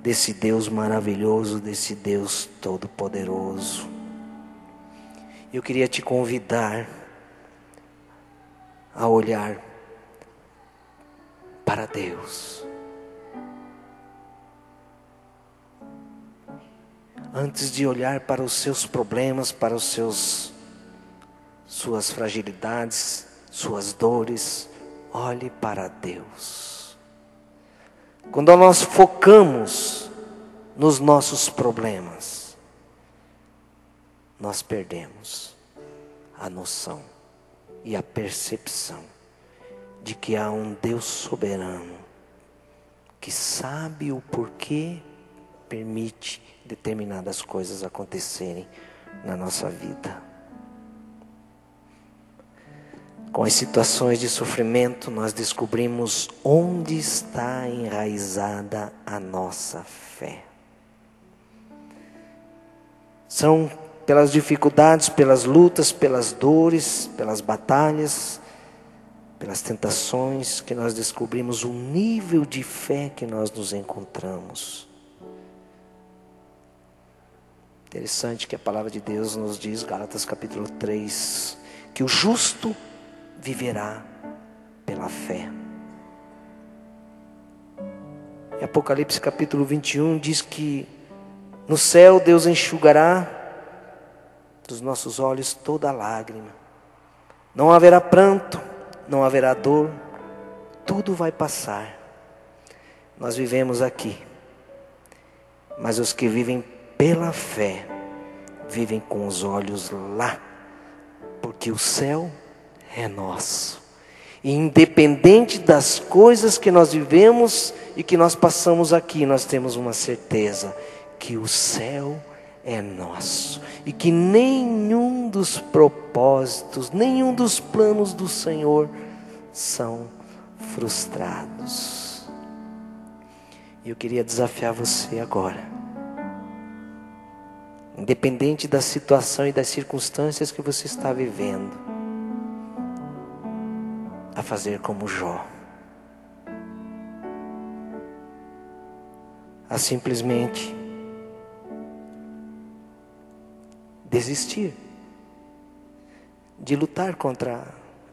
desse Deus maravilhoso, desse Deus todo-poderoso. Eu queria te convidar a olhar para Deus. Antes de olhar para os seus problemas, para os suas fragilidades, suas dores, olhe para Deus. Quando nós focamos nos nossos problemas, nós perdemos a noção e a percepção de que há um Deus soberano que sabe o porquê permite determinadas coisas acontecerem na nossa vida. Com as situações de sofrimento, nós descobrimos onde está enraizada a nossa fé. São pelas dificuldades, pelas lutas, pelas dores, pelas batalhas, pelas tentações, que nós descobrimos o nível de fé que nós nos encontramos. Interessante que a palavra de Deus nos diz, Gálatas capítulo 3, que o justo viverá pela fé. E Apocalipse capítulo 21 diz que no céu Deus enxugará dos nossos olhos toda lágrima. Não haverá pranto, não haverá dor, tudo vai passar. Nós vivemos aqui, mas os que vivem pela fé, vivem com os olhos lá, porque o céu é nosso. E independente das coisas que nós vivemos e que nós passamos aqui, nós temos uma certeza, que o céu é nosso. E que nenhum dos propósitos, nenhum dos planos do Senhor são frustrados. E eu queria desafiar você agora, independente da situação e das circunstâncias que você está vivendo, a fazer como Jó, a simplesmente desistir de lutar contra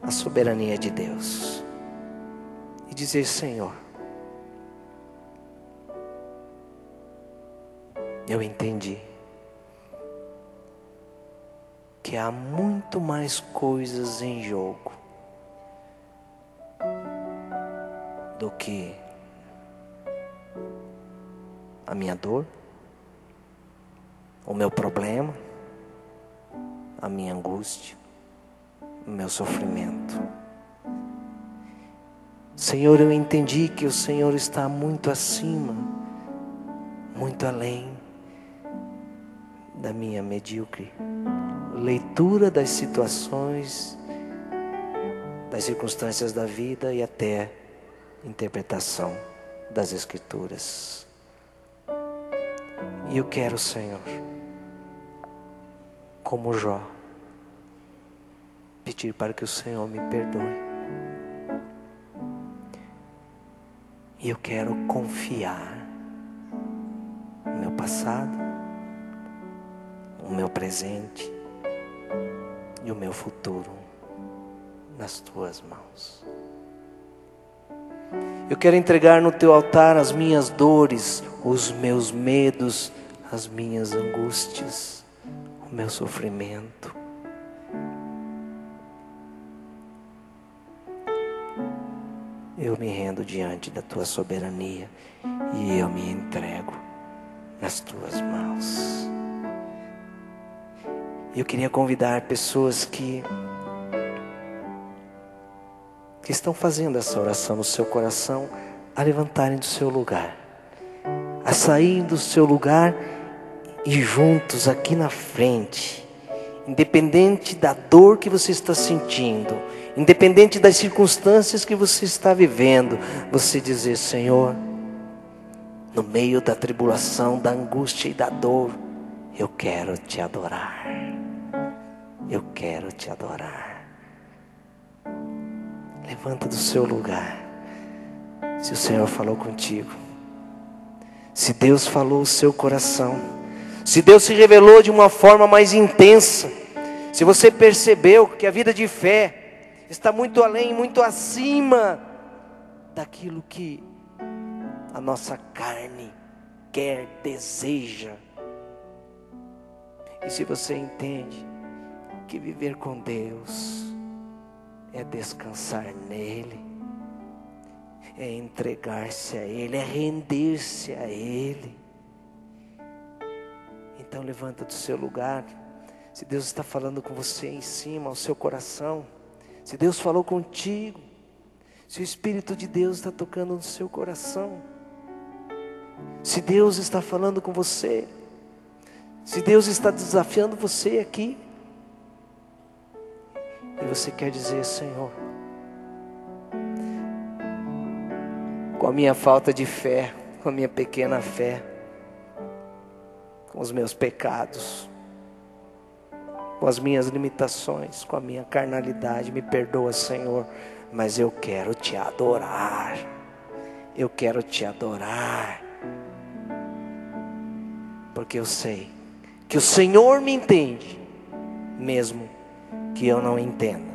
a soberania de Deus e dizer: Senhor, eu entendi que há muito mais coisas em jogo do que a minha dor, o meu problema, a minha angústia, o meu sofrimento. Senhor, eu entendi que o Senhor está muito acima, muito além da minha medíocre leitura das situações, das circunstâncias da vida e até interpretação das Escrituras. E eu quero, Senhor, como Jó, pedir para que o Senhor me perdoe. E eu quero confiar no meu passado, o meu presente e o meu futuro nas tuas mãos. Eu quero entregar no teu altar as minhas dores, os meus medos, as minhas angústias, o meu sofrimento. Eu me rendo diante da tua soberania e eu me entrego nas tuas mãos. Eu queria convidar pessoas que estão fazendo essa oração no seu coração a levantarem do seu lugar, a saírem do seu lugar e juntos aqui na frente, independente da dor que você está sentindo, independente das circunstâncias que você está vivendo, você dizer: Senhor, no meio da tribulação, da angústia e da dor, eu quero te adorar. Eu quero te adorar. Levanta do seu lugar. Se o Senhor falou contigo, se Deus falou o seu coração, se Deus se revelou de uma forma mais intensa, se você percebeu que a vida de fé está muito além, muito acima daquilo que a nossa carne quer, deseja. E se você entende que viver com Deus é descansar nele, é entregar-se a Ele, é render-se a Ele, então levanta do seu lugar. Se Deus está falando com você em cima, ao seu coração, se Deus falou contigo, se o Espírito de Deus está tocando no seu coração, se Deus está falando com você, se Deus está desafiando você aqui, e você quer dizer: Senhor, com a minha falta de fé, com a minha pequena fé, com os meus pecados, com as minhas limitações, com a minha carnalidade, me perdoa, Senhor, mas eu quero te adorar. Eu quero te adorar, porque eu sei que o Senhor me entende, mesmo que eu não entenda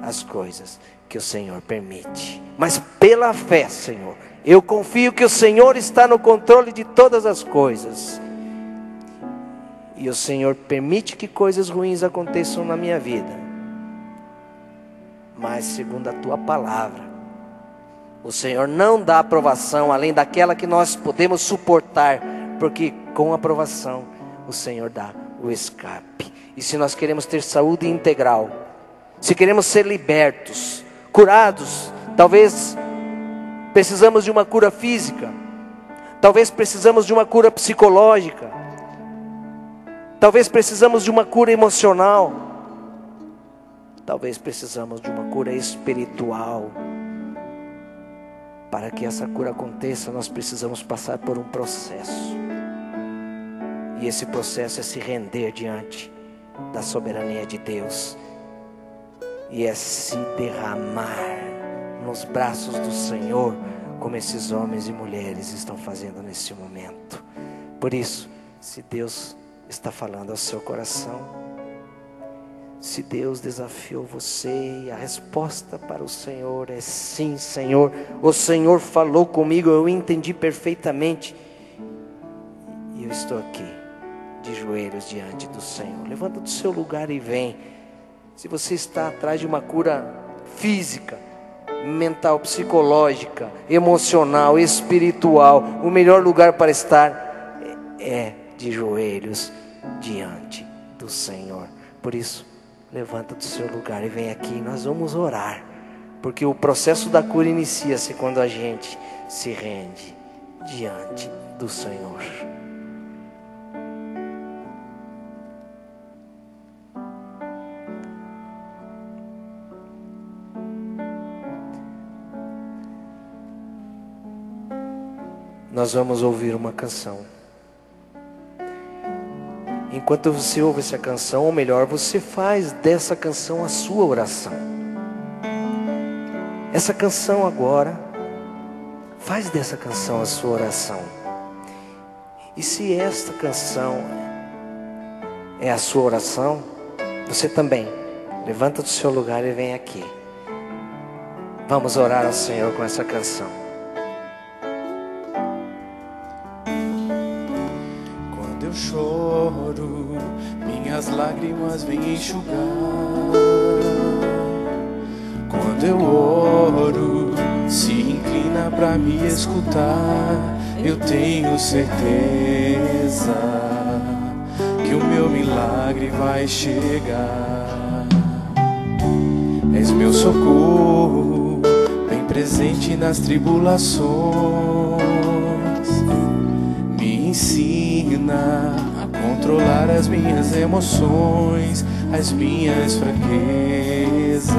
as coisas que o Senhor permite. Mas pela fé, Senhor, eu confio que o Senhor está no controle de todas as coisas. E o Senhor permite que coisas ruins aconteçam na minha vida. Mas segundo a tua palavra, o Senhor não dá aprovação além daquela que nós podemos suportar, porque com a aprovação o Senhor dá o escape. E se nós queremos ter saúde integral, se queremos ser libertos, curados, talvez precisamos de uma cura física, talvez precisamos de uma cura psicológica, talvez precisamos de uma cura emocional, talvez precisamos de uma cura espiritual. Para que essa cura aconteça, nós precisamos passar por um processo. E esse processo é se render diante da soberania de Deus. E é se derramar nos braços do Senhor, como esses homens e mulheres estão fazendo nesse momento. Por isso, se Deus está falando ao seu coração, se Deus desafiou você, e a resposta para o Senhor é sim, Senhor. O Senhor falou comigo, eu entendi perfeitamente, e eu estou aqui, de joelhos diante do Senhor. Levanta do seu lugar e vem. Se você está atrás de uma cura física, mental, psicológica, emocional, espiritual, o melhor lugar para estar é de joelhos diante do Senhor. Por isso, levanta do seu lugar e vem aqui, nós vamos orar, porque o processo da cura inicia-se quando a gente se rende diante do Senhor. Nós vamos ouvir uma canção. Enquanto você ouve essa canção, ou melhor, você faz dessa canção a sua oração. Essa canção agora, faz dessa canção a sua oração. E se esta canção é a sua oração, você também levanta do seu lugar e vem aqui. Vamos orar ao Senhor com essa canção. Quando eu choro, minhas lágrimas vêm enxugar. Quando eu oro, se inclina pra me escutar. Eu tenho certeza que o meu milagre vai chegar. És meu socorro, bem presente nas tribulações. Me ensina a controlar as minhas emoções, as minhas fraquezas.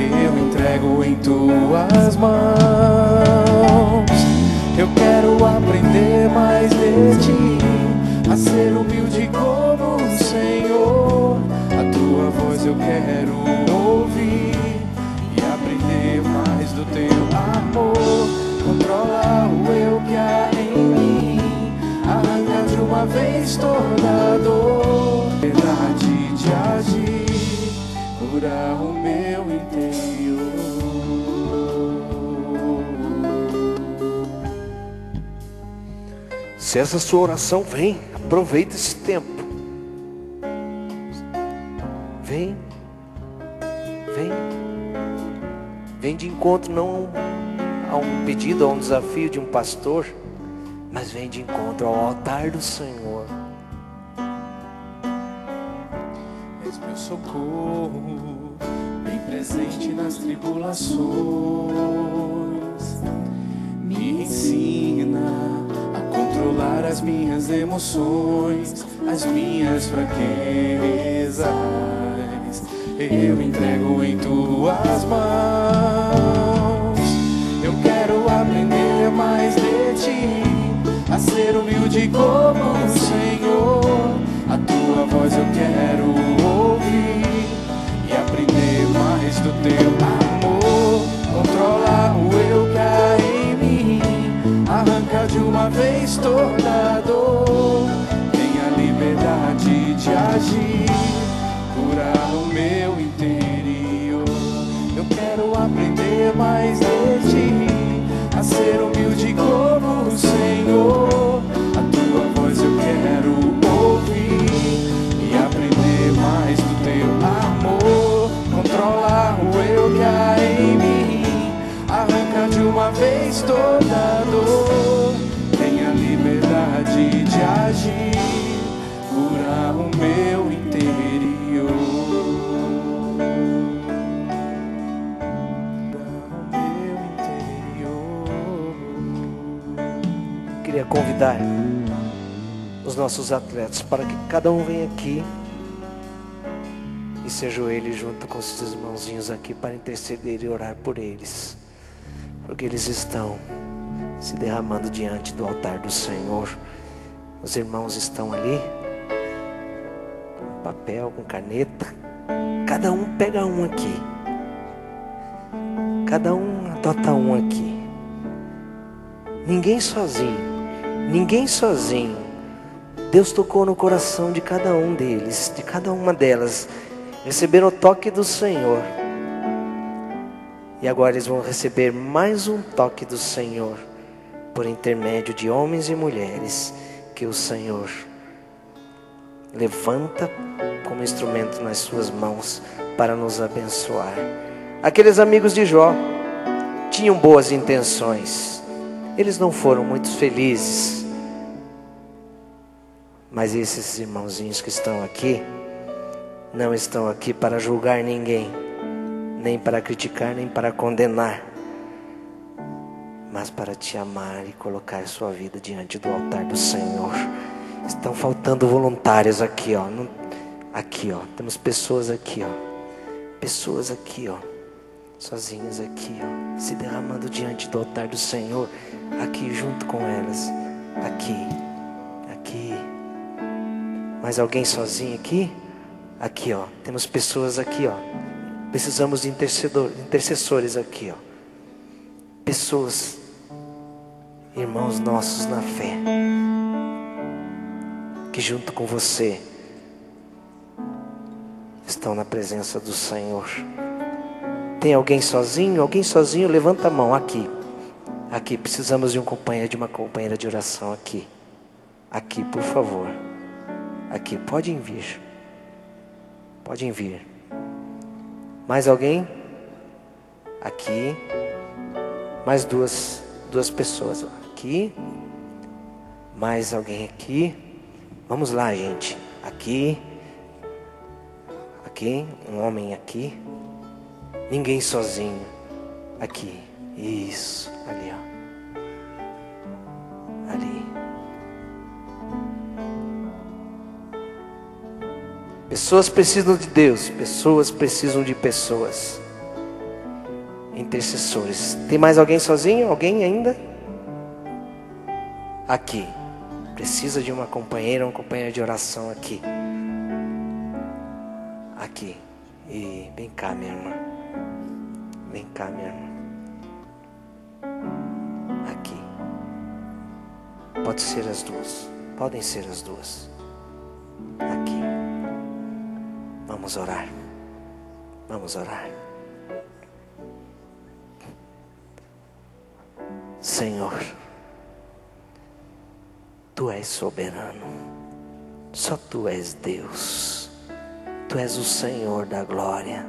Eu entrego em tuas mãos. Eu quero aprender mais de ti, a ser humilde como o Senhor. A tua voz eu quero ouvir e aprender mais do teu amor. Controla o eu que há em mim, arranca de uma vez toda a dor. Verdade de agir, cura o meu interior. Se essa sua oração, vem, aproveita esse tempo. Vem, vem, vem de encontro não a um pedido, a um desafio de um pastor, mas vem de encontro ao altar do Senhor. És meu socorro, bem presente nas tribulações. Me ensina a controlar as minhas emoções, as minhas fraquezas. Eu entrego em tuas mãos. Eu quero aprender mais de ti, a ser humilde como o Senhor. A tua voz eu quero ouvir e aprender mais do teu amor. Controla o eu que há em mim, arranca de uma vez toda a dor. Tenha liberdade de agir, cura o meu interior. Eu quero aprender mais de ti, a ser humilde como o Senhor. A tua voz eu quero ouvir e aprender mais do teu amor. Controla o eu que há em mim, arranca de uma vez toda a dor. Tenha liberdade de agir, cura o meu interior. Cura o meu interior. Queria convidar os nossos atletas para que cada um venha aqui e se ajoelhe junto com os seus irmãozinhos aqui para interceder e orar por eles. porque eles estão se derramando diante do altar do Senhor. Os irmãos estão ali, com papel, com caneta. Cada um pega um aqui. Cada um adota um aqui. Ninguém sozinho. Ninguém sozinho. Deus tocou no coração de cada um deles, de cada uma delas. Receberam o toque do Senhor. E agora eles vão receber mais um toque do Senhor, por intermédio de homens e mulheres que o Senhor levanta como instrumento nas suas mãos para nos abençoar. Aqueles amigos de Jó tinham boas intenções. Eles não foram muito felizes. Mas esses irmãozinhos que estão aqui, não estão aqui para julgar ninguém, nem para criticar, nem para condenar, mas para te amar e colocar sua vida diante do altar do Senhor. Estão faltando voluntários aqui, ó. Aqui, ó. Temos pessoas aqui, ó. Pessoas aqui, ó. Sozinhas aqui, ó. Se derramando diante do altar do Senhor. Aqui junto com elas. Aqui. Aqui. Mais alguém sozinho aqui? Aqui, ó. Temos pessoas aqui, ó. Precisamos de intercessores aqui, ó. Pessoas, irmãos nossos na fé, que junto com você estão na presença do Senhor. Tem alguém sozinho? Alguém sozinho? Levanta a mão aqui. Aqui, precisamos de um companheiro, de uma companheira de oração aqui. Aqui, por favor. Aqui, podem vir. Podem vir. Mais alguém? Aqui. Mais duas pessoas. Aqui. Mais alguém aqui. Vamos lá, gente. Aqui. Aqui. Um homem aqui. Ninguém sozinho. Aqui. Isso. Ali, ó. Ali. Pessoas precisam de Deus. Pessoas precisam de pessoas. Intercessores. Tem mais alguém sozinho? Alguém ainda? Aqui. Precisa de uma companheira, um companheiro de oração aqui. Aqui. E vem cá, minha irmã. Vem cá, minha irmã. Aqui. Pode ser as duas. Podem ser as duas. Aqui. Vamos orar. Vamos orar. Senhor, Tu és soberano. Só Tu és Deus. Tu és o Senhor da glória.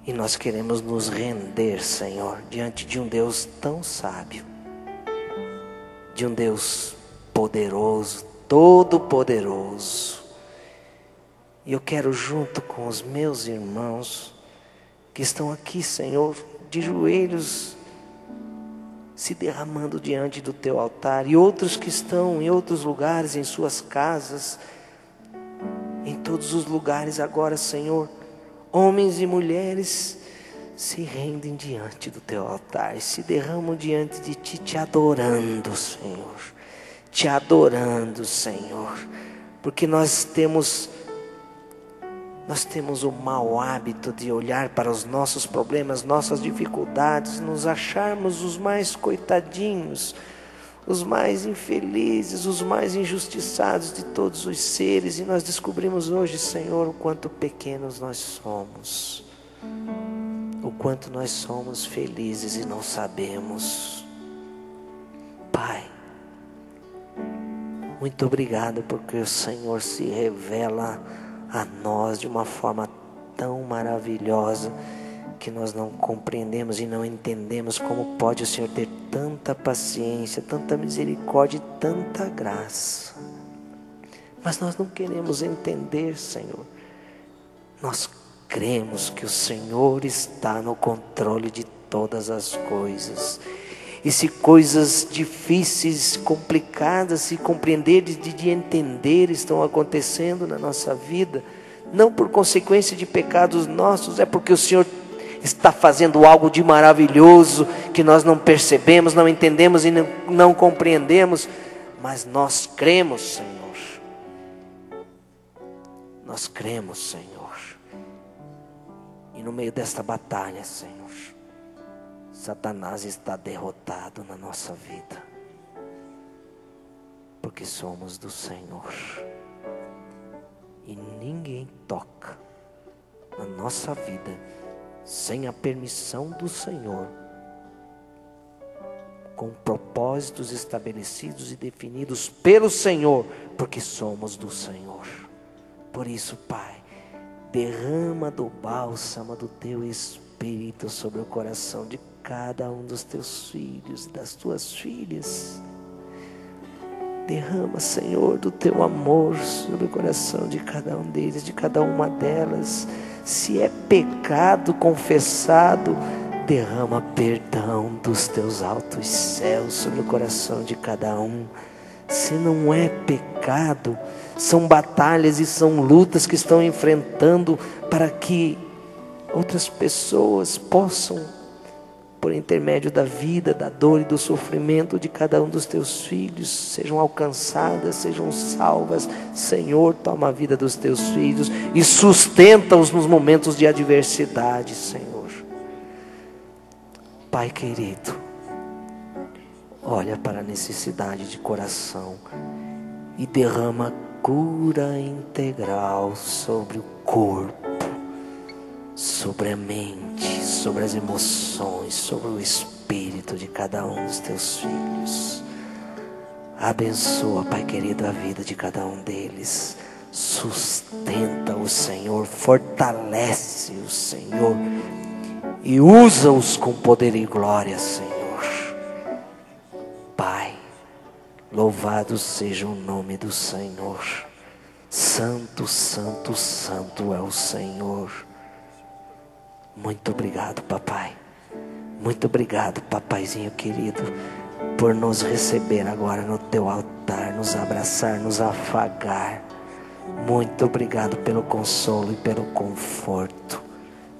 E nós queremos nos render, Senhor, diante de um Deus tão sábio, de um Deus poderoso, todo-poderoso. E eu quero, junto com os meus irmãos que estão aqui, Senhor, de joelhos, se derramando diante do Teu altar, e outros que estão em outros lugares, em suas casas, em todos os lugares agora, Senhor, homens e mulheres se rendem diante do Teu altar, se derramam diante de Ti, Te adorando, Senhor, Te adorando, Senhor, porque nós temos o mau hábito de olhar para os nossos problemas, nossas dificuldades, nos acharmos os mais coitadinhos, os mais infelizes, os mais injustiçados de todos os seres. E nós descobrimos hoje, Senhor, o quanto pequenos nós somos, o quanto nós somos felizes e não sabemos. Pai, muito obrigado porque o Senhor se revela a nós de uma forma tão maravilhosa que nós não compreendemos e não entendemos como pode o Senhor ter tanta paciência, tanta misericórdia e tanta graça. Mas nós não queremos entender, Senhor. Nós cremos que o Senhor está no controle de todas as coisas. E se coisas difíceis, complicadas, se compreender, de entender, estão acontecendo na nossa vida, não por consequência de pecados nossos, é porque o Senhor está fazendo algo de maravilhoso que nós não percebemos, não entendemos e não compreendemos, mas nós cremos, Senhor. Nós cremos, Senhor. E no meio desta batalha, Senhor, Satanás está derrotado na nossa vida, porque somos do Senhor. E ninguém toca na nossa vida sem a permissão do Senhor, com propósitos estabelecidos e definidos pelo Senhor, porque somos do Senhor. Por isso, Pai, derrama do bálsamo do Teu Espírito sobre o coração de cada um dos Teus filhos e das Tuas filhas. Derrama, Senhor, do Teu amor sobre o coração de cada um deles, de cada uma delas. Se é pecado confessado, derrama perdão dos Teus altos céus sobre o coração de cada um. Se não é pecado, são batalhas e são lutas que estão enfrentando para que outras pessoas possam, por intermédio da vida, da dor e do sofrimento de cada um dos Teus filhos, sejam alcançadas, sejam salvas. Senhor, toma a vida dos Teus filhos e sustenta-os nos momentos de adversidade, Senhor. Pai querido, olha para a necessidade de coração e derrama cura integral sobre o corpo, sobre a mente, sobre as emoções, sobre o espírito de cada um dos Teus filhos. Abençoa, Pai querido, a vida de cada um deles. Sustenta o Senhor, fortalece o Senhor e usa-os com poder e glória, Senhor. Pai, louvado seja o nome do Senhor. Santo, santo, santo é o Senhor. Muito obrigado, papai. Muito obrigado, papaizinho querido, por nos receber agora no Teu altar, nos abraçar, nos afagar. Muito obrigado pelo consolo e pelo conforto.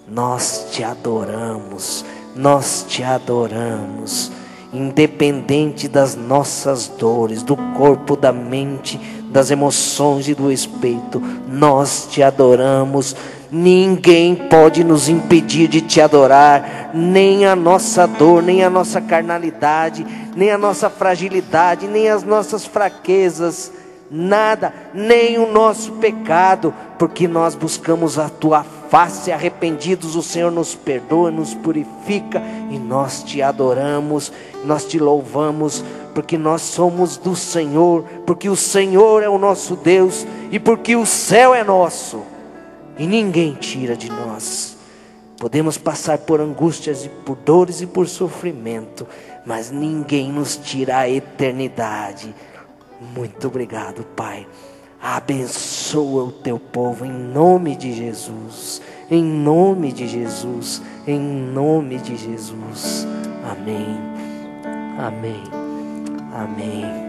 Nós Te adoramos, nós Te adoramos. Independente das nossas dores, do corpo, da mente, das emoções e do espírito, nós Te adoramos. Ninguém pode nos impedir de Te adorar, nem a nossa dor, nem a nossa carnalidade, nem a nossa fragilidade, nem as nossas fraquezas, nada, nem o nosso pecado, porque nós buscamos a Tua face arrependidos. O Senhor nos perdoa, nos purifica e nós Te adoramos, nós Te louvamos, porque nós somos do Senhor, porque o Senhor é o nosso Deus e porque o céu é nosso e ninguém tira de nós. Podemos passar por angústias e por dores e por sofrimento, mas ninguém nos tira a eternidade. Muito obrigado, Pai. Abençoa o Teu povo em nome de Jesus, em nome de Jesus, em nome de Jesus. Amém, amém, amém.